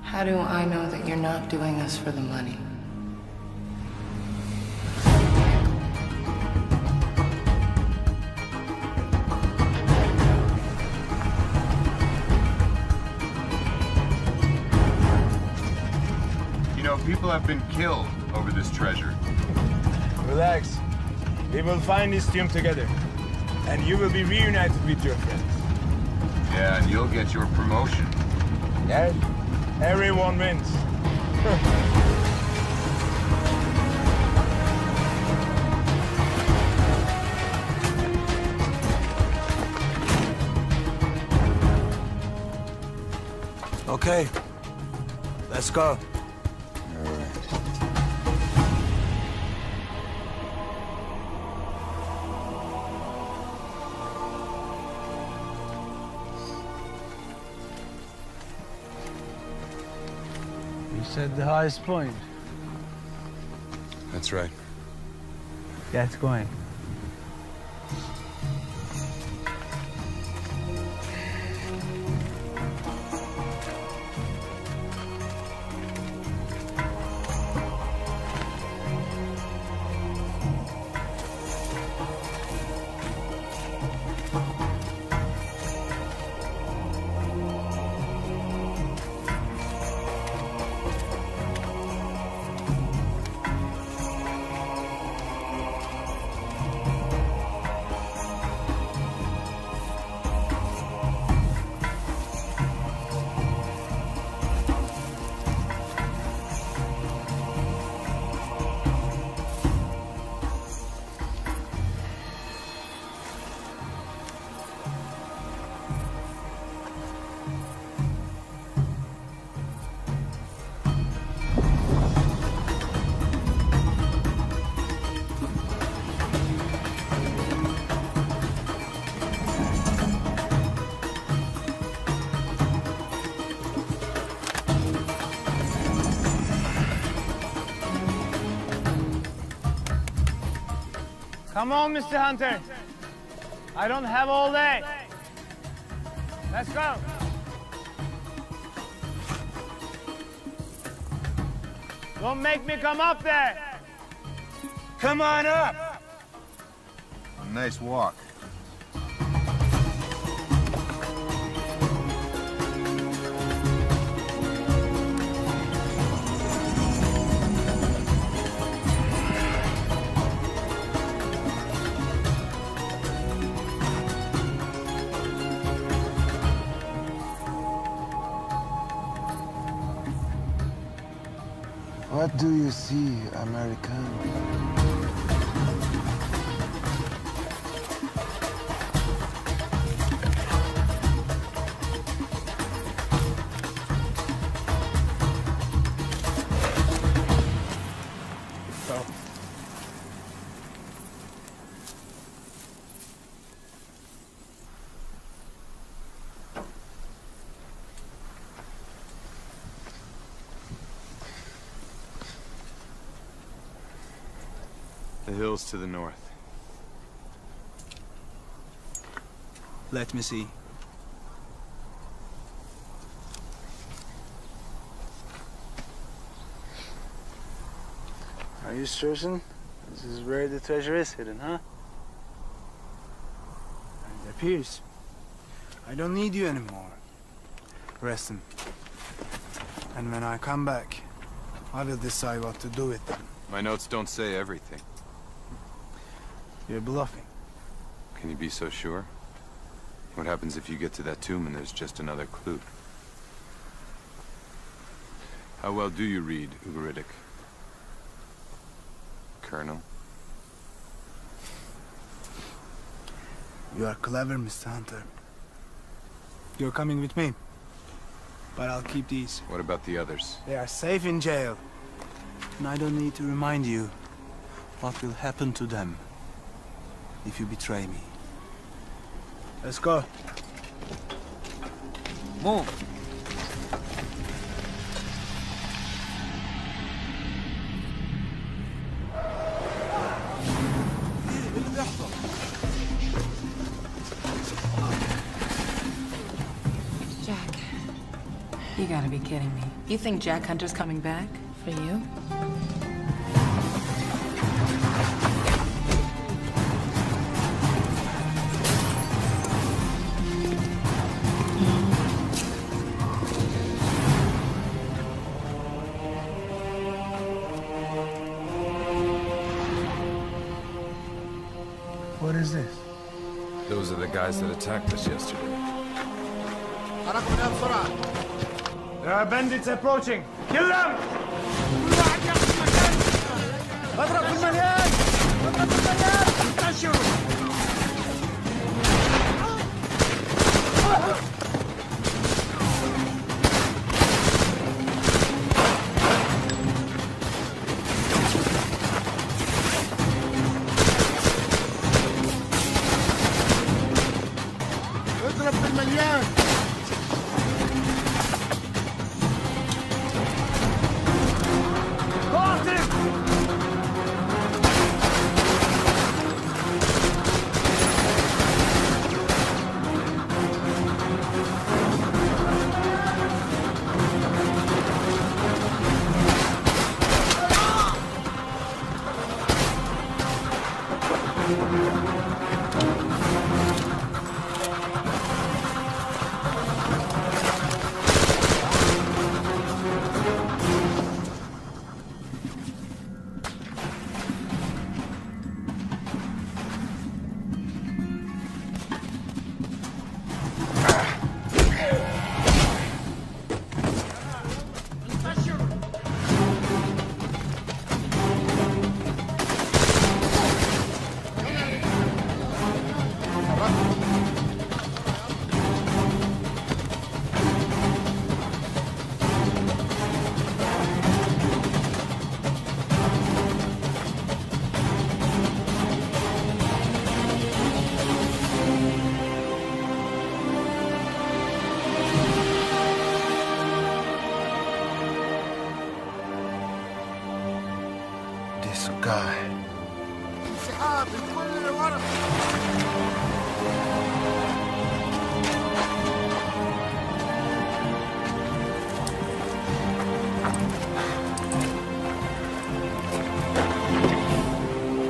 How do I know that you're not doing this for the money? People have been killed over this treasure. Relax. We will find this tomb together. And you will be reunited with your friends. Yeah, and you'll get your promotion. Yeah, everyone wins. Okay. Let's go. You said the highest point. That's right. Get going. Come on, Mr. Hunter. I don't have all day. Let's go. Don't make me come up there. Come on up. Nice walk. What do you see, American? The hills to the north. Let me see. Are you certain? This is where the treasure is hidden, huh? It appears. I don't need you anymore. Rest them. And when I come back, I will decide what to do with them. My notes don't say everything. You're bluffing. Can you be so sure? What happens if you get to that tomb and there's just another clue? How well do you read Ugaritic? Colonel? You are clever, Mr. Hunter. You're coming with me. But I'll keep these. What about the others? They are safe in jail. And I don't need to remind you what will happen to them if you betray me. Let's go. Move. Jack, you gotta be kidding me. You think Jack Hunter's coming back for you? What is this? Those are the guys that attacked us yesterday. There are bandits approaching. Kill them! اضرب بالمليان. This guy. انسحاب الكل لورا.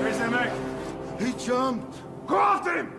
Where's the mech? He jumped. Go after him!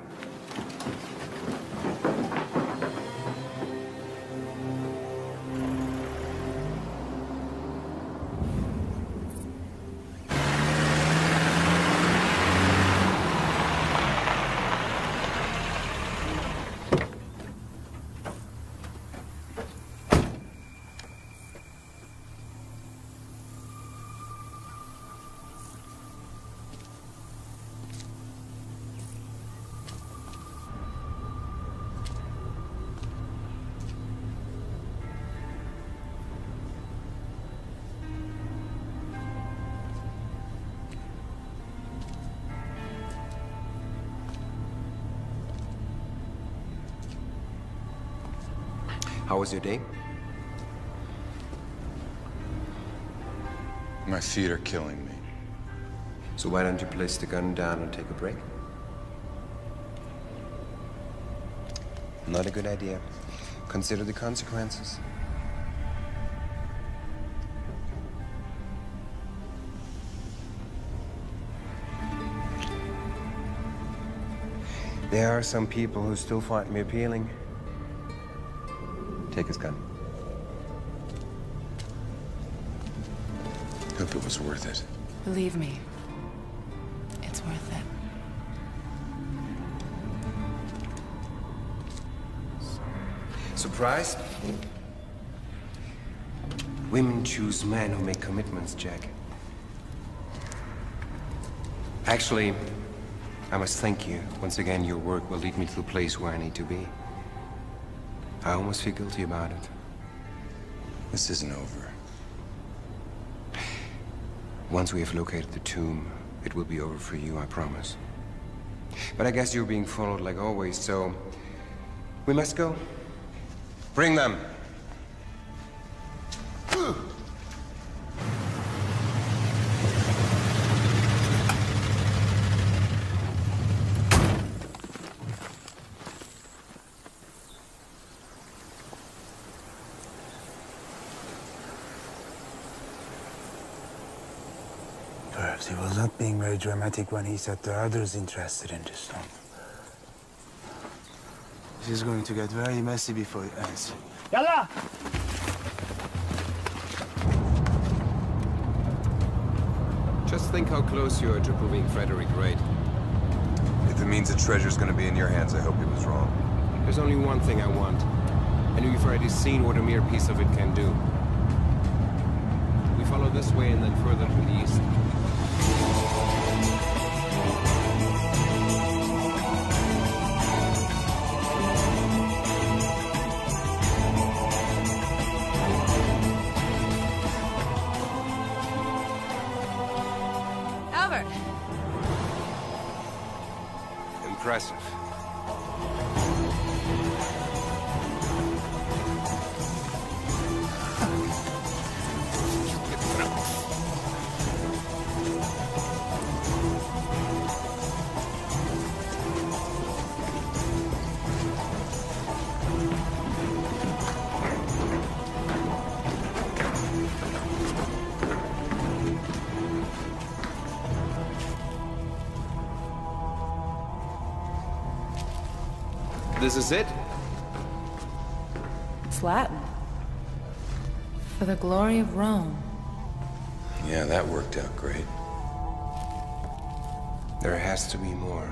How was your day? My feet are killing me. So why don't you place the gun down and take a break? Not a good idea. Consider the consequences. There are some people who still find me appealing. Take his gun. Hope it was worth it. Believe me, it's worth it. Surprised? Women choose men who make commitments, Jack. Actually, I must thank you. Once again, your work will lead me to the place where I need to be. I almost feel guilty about it. This isn't over. Once we have located the tomb, it will be over for you, I promise. But I guess you're being followed like always, so we must go. Bring them! Perhaps he was not being very dramatic when he said there are others interested in this stone. This is going to get very messy before it ends. Yalla! Just think how close you are to proving Frederick right. If it means the treasure's gonna be in your hands, I hope he was wrong. There's only one thing I want. And we've already seen what a mere piece of it can do. We follow this way and then further to the east. Albert! Impressive. This is it? It's Latin. For the glory of Rome. Yeah, that worked out great. There has to be more.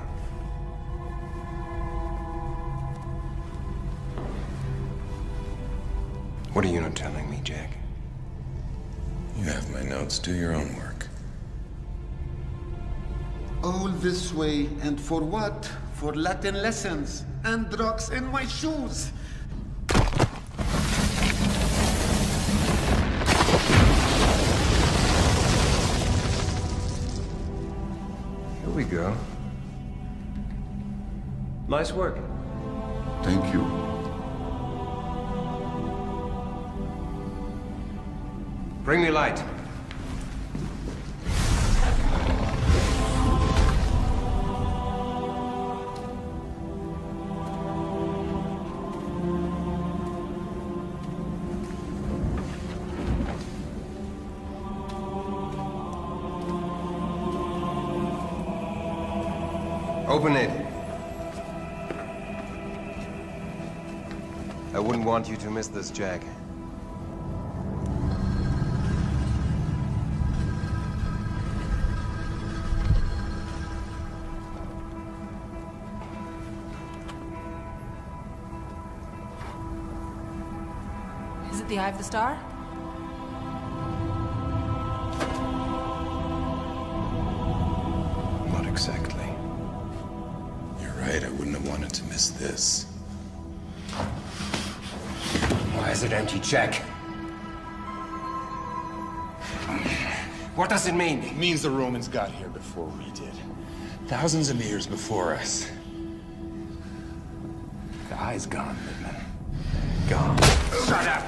What are you not telling me, Jack? You have my notes. Do your own work. All this way, and for what? For Latin lessons and drugs in my shoes. Here we go. Nice work. Thank you. Bring me light. Open it. I wouldn't want you to miss this, Jack. Is it the Eye of the Star? Not exactly. You're right, I wouldn't have wanted to miss this. Why is it empty, Jack? What does it mean? It means the Romans got here before we did. Thousands of years before us. The eye's gone, Littman. gone. Shut up!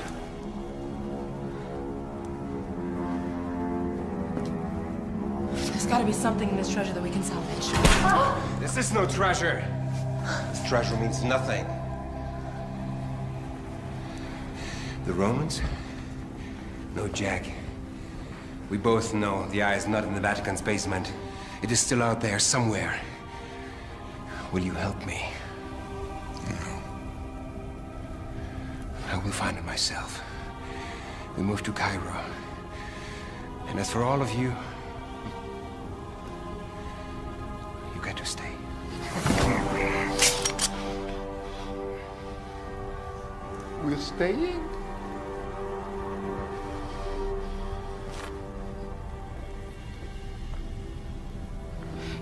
There's gotta be something in this treasure that we can salvage. This is no treasure. This treasure means nothing. The Romans? No, Jack. We both know the eye is not in the Vatican's basement. It is still out there somewhere. Will you help me? No. I will find it myself. We move to Cairo. And as for all of you, you get to stay. We're staying?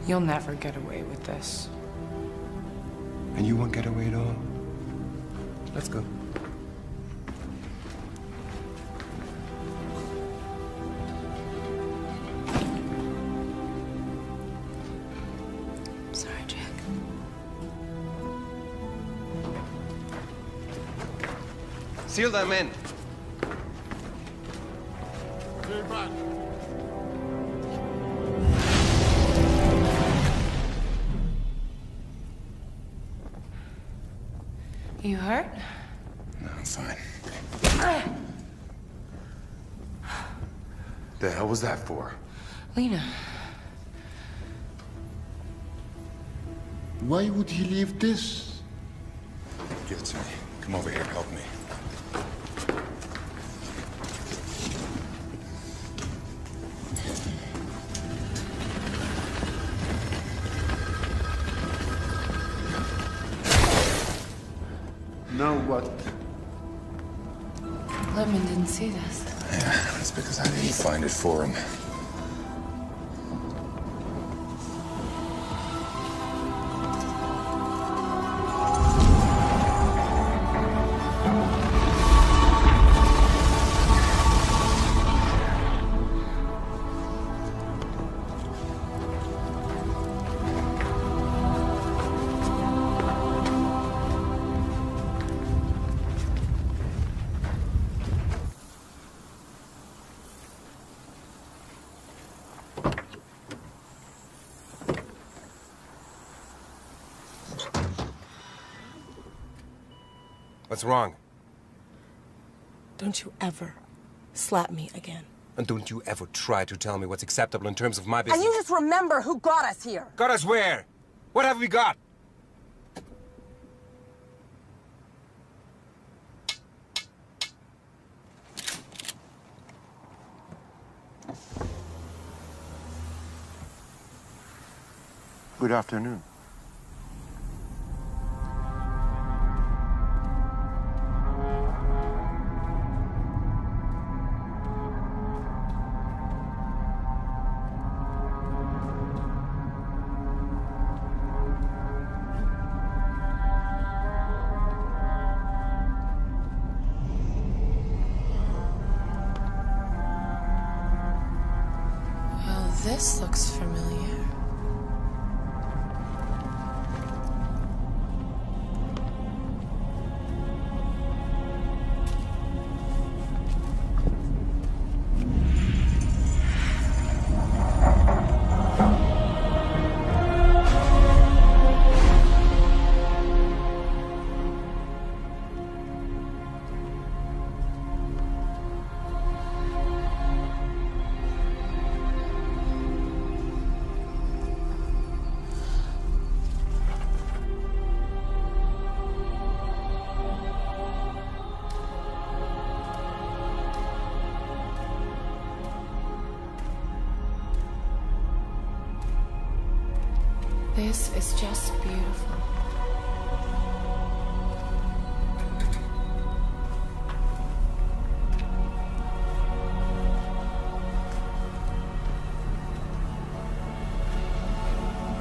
You'll never get away with this. And you won't get away at all? Let's go. Sorry, Jack. Seal them in. You hurt? No, I'm fine. The hell was that for? Lena. Why would he leave this? Give it to me. Come over here, help me. Now what? Lippman didn't see this. Yeah, that's because I didn't find it for him. What's wrong? Don't you ever slap me again. And don't you ever try to tell me what's acceptable in terms of my business. And you just remember who got us here. Got us where? What have we got? Good afternoon. Well, this looks familiar. This is just beautiful.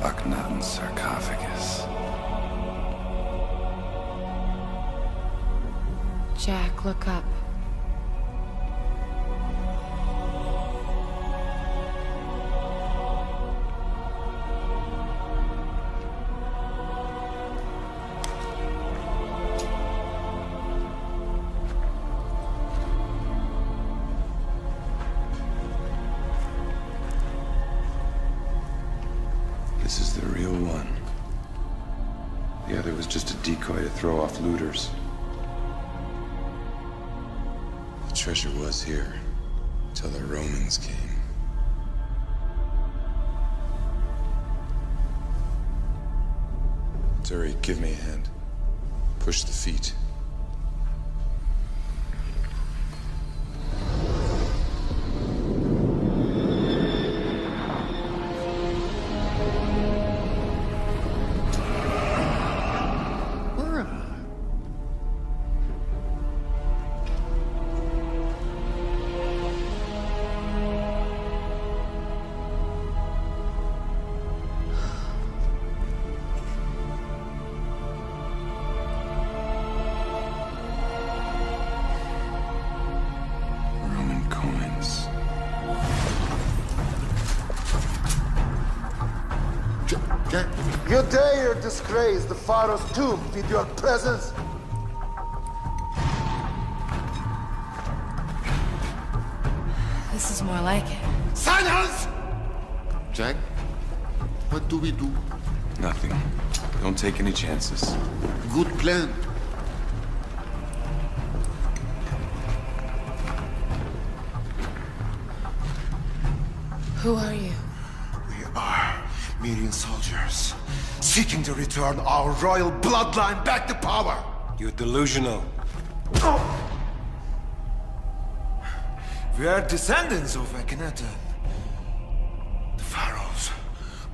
Akhenaten's sarcophagus. Jack, look up. This is the real one. The other was just a decoy to throw off looters. The treasure was here, until the Romans came. Zuri, give me a hand. Push the feet. You dare disgrace the pharaoh's tomb with your presence? This is more like it. Silence! Jack, what do we do? Nothing. Don't take any chances. Good plan. Who are you? We are Mirian soldiers, seeking to return our royal bloodline back to power. You're delusional. We are descendants of Akhenaten. The pharaohs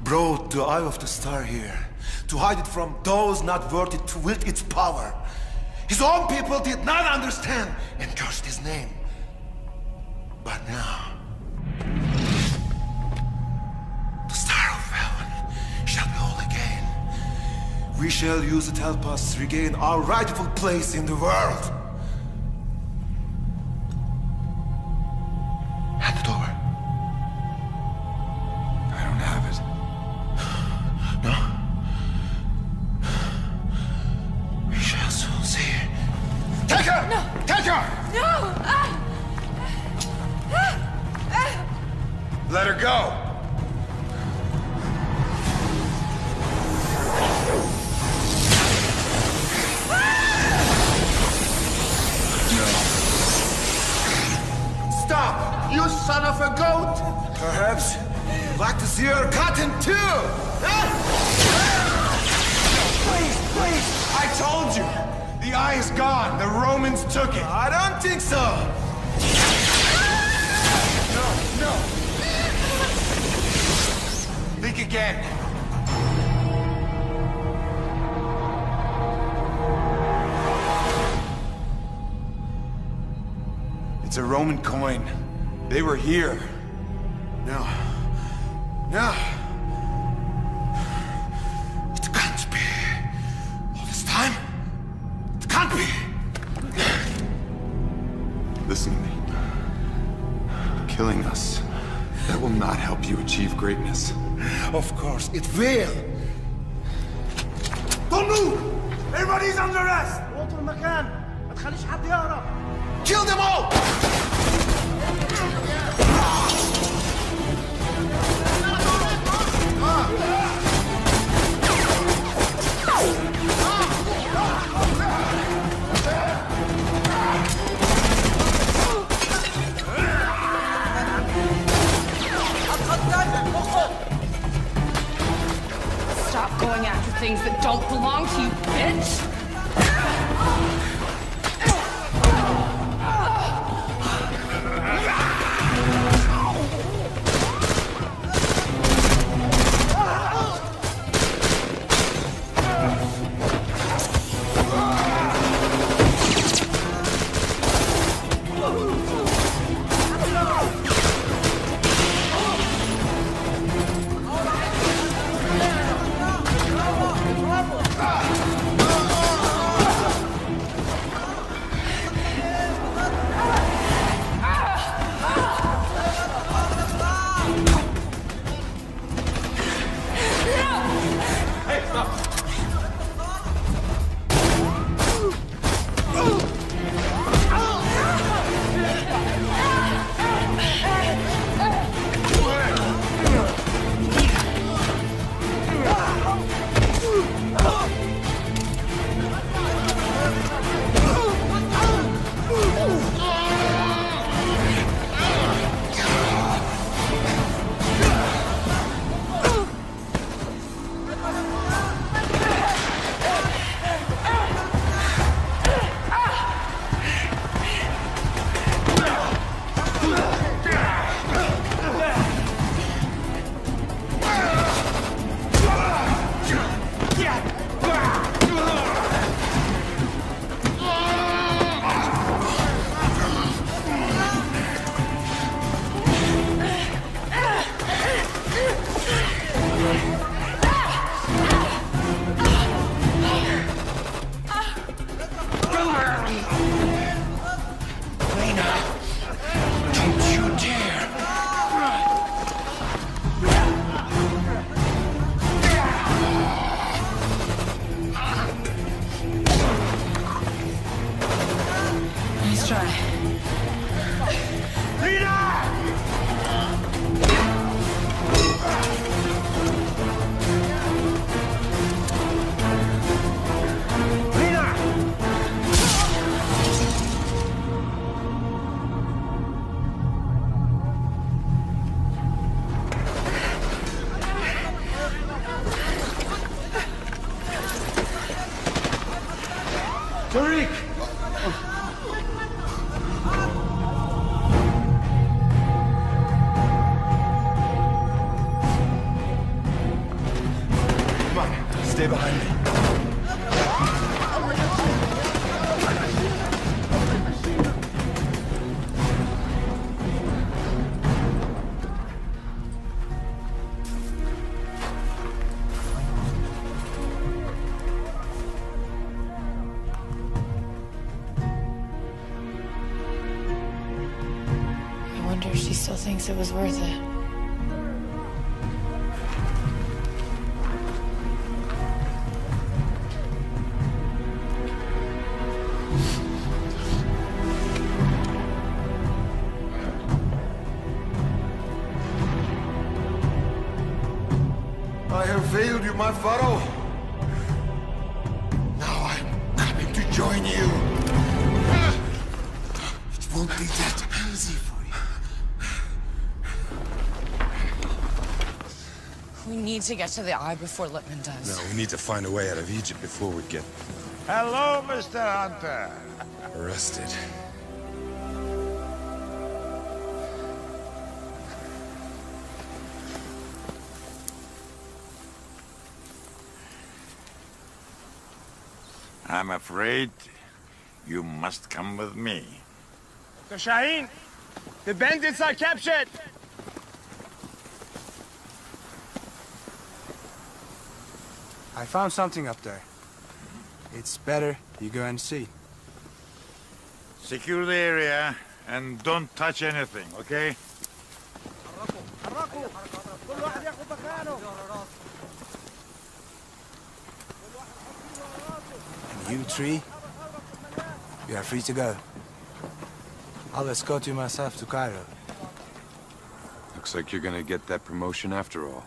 brought the Eye of the Star here to hide it from those not worthy to wield its power. His own people did not understand and cursed his name. But now, the Star of Heaven shall be whole again. We shall use it to help us regain our rightful place in the world. Hand it over. I don't have it. No? We shall soon see. Take her! No! Take her! No! Let her go! Stop! You son of a goat! Perhaps you'd like to see her cut in two! Please, please! I told you! The eye is gone. The Romans took it. I don't think so! No! Think again. It's a Roman coin. They were here. No. No. It can't be. All this time? It can't be. Listen to me. Killing us, that will not help you achieve greatness. Of course, it will. Don't move! Everybody's under arrest! وطوا المكان ما تخليش حد يهرب. Kill them all! Stop going after things that don't belong to you, bitch! behind me. I wonder if she still thinks it was worth it. I have failed you, my pharaoh. Now I'm coming to join you. It won't be that easy for you. We need to get to the Eye before Lippman does. No, we need to find a way out of Egypt before we get Hello, Mr. Hunter. arrested. I'm afraid you must come with me. Dr. Shaheen, the bandits are captured. I found something up there. It's better you go and see. Secure the area and don't touch anything, okay? And you three, you are free to go. I'll escort you myself to Cairo. Looks like you're gonna get that promotion after all.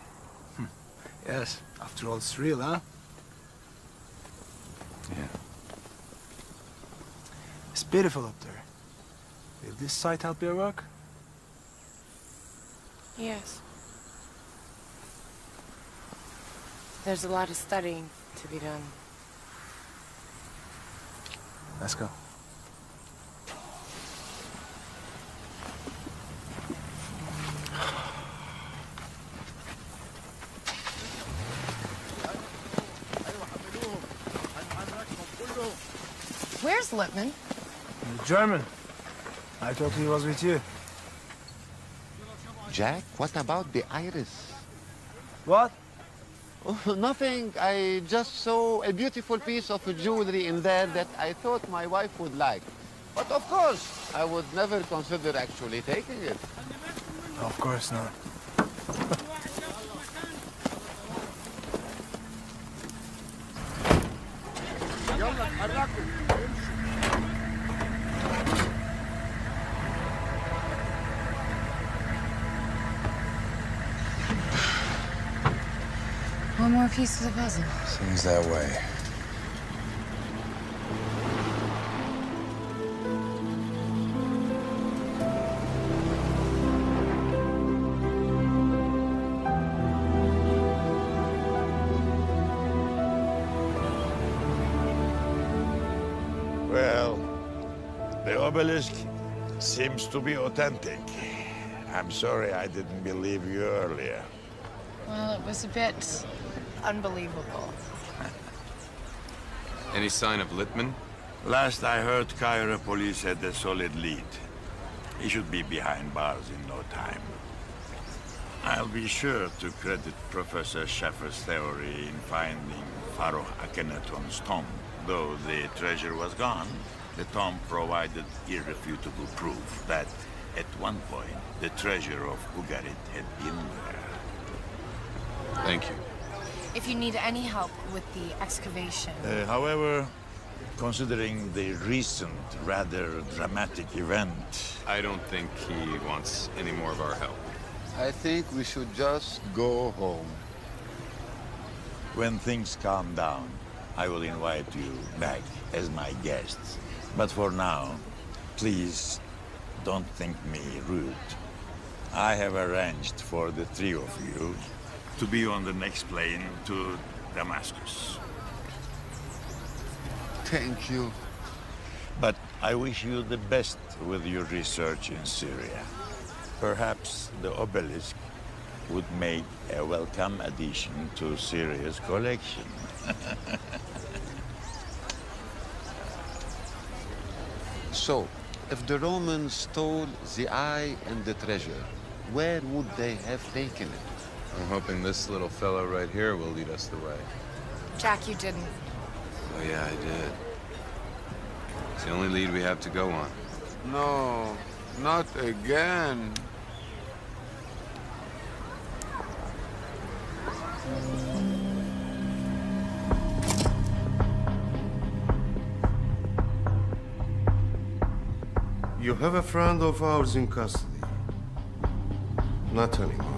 Yes, after all, it's real, huh? Yeah. It's beautiful up there. Will this site help your work? Yes. There's a lot of studying to be done. Let's go. Where's Lippman? German. I thought he was with you. Jack, what about the iris? What? Oh, nothing. I just saw a beautiful piece of jewelry in there that I thought my wife would like. But of course, I would never consider actually taking it. Of course not. One more piece of the puzzle. Seems that way. Well, the obelisk seems to be authentic. I'm sorry I didn't believe you earlier. Well, it was a bit unbelievable. Any sign of Lippman? Last I heard, Cairo police had a solid lead. He should be behind bars in no time. I'll be sure to credit Professor Schaffer's theory in finding Pharaoh Akhenaton's tomb. Though the treasure was gone, the tomb provided irrefutable proof that, at one point, the treasure of Ugarit had been there. Thank you. If you need any help with the excavation... However, considering the recent, rather dramatic event... I don't think he wants any more of our help. I think we should just go home. When things calm down, I will invite you back as my guests. But for now, please don't think me rude. I have arranged for the three of you to be on the next plane to Damascus. Thank you. But I wish you the best with your research in Syria. Perhaps the obelisk would make a welcome addition to Syria's collection. So, if the Romans stole the eye and the treasure, where would they have taken it? I'm hoping this little fellow right here will lead us the way. Jack, you didn't. Oh yeah, I did. It's the only lead we have to go on. No, not again. You have a friend of ours in custody. Not anymore.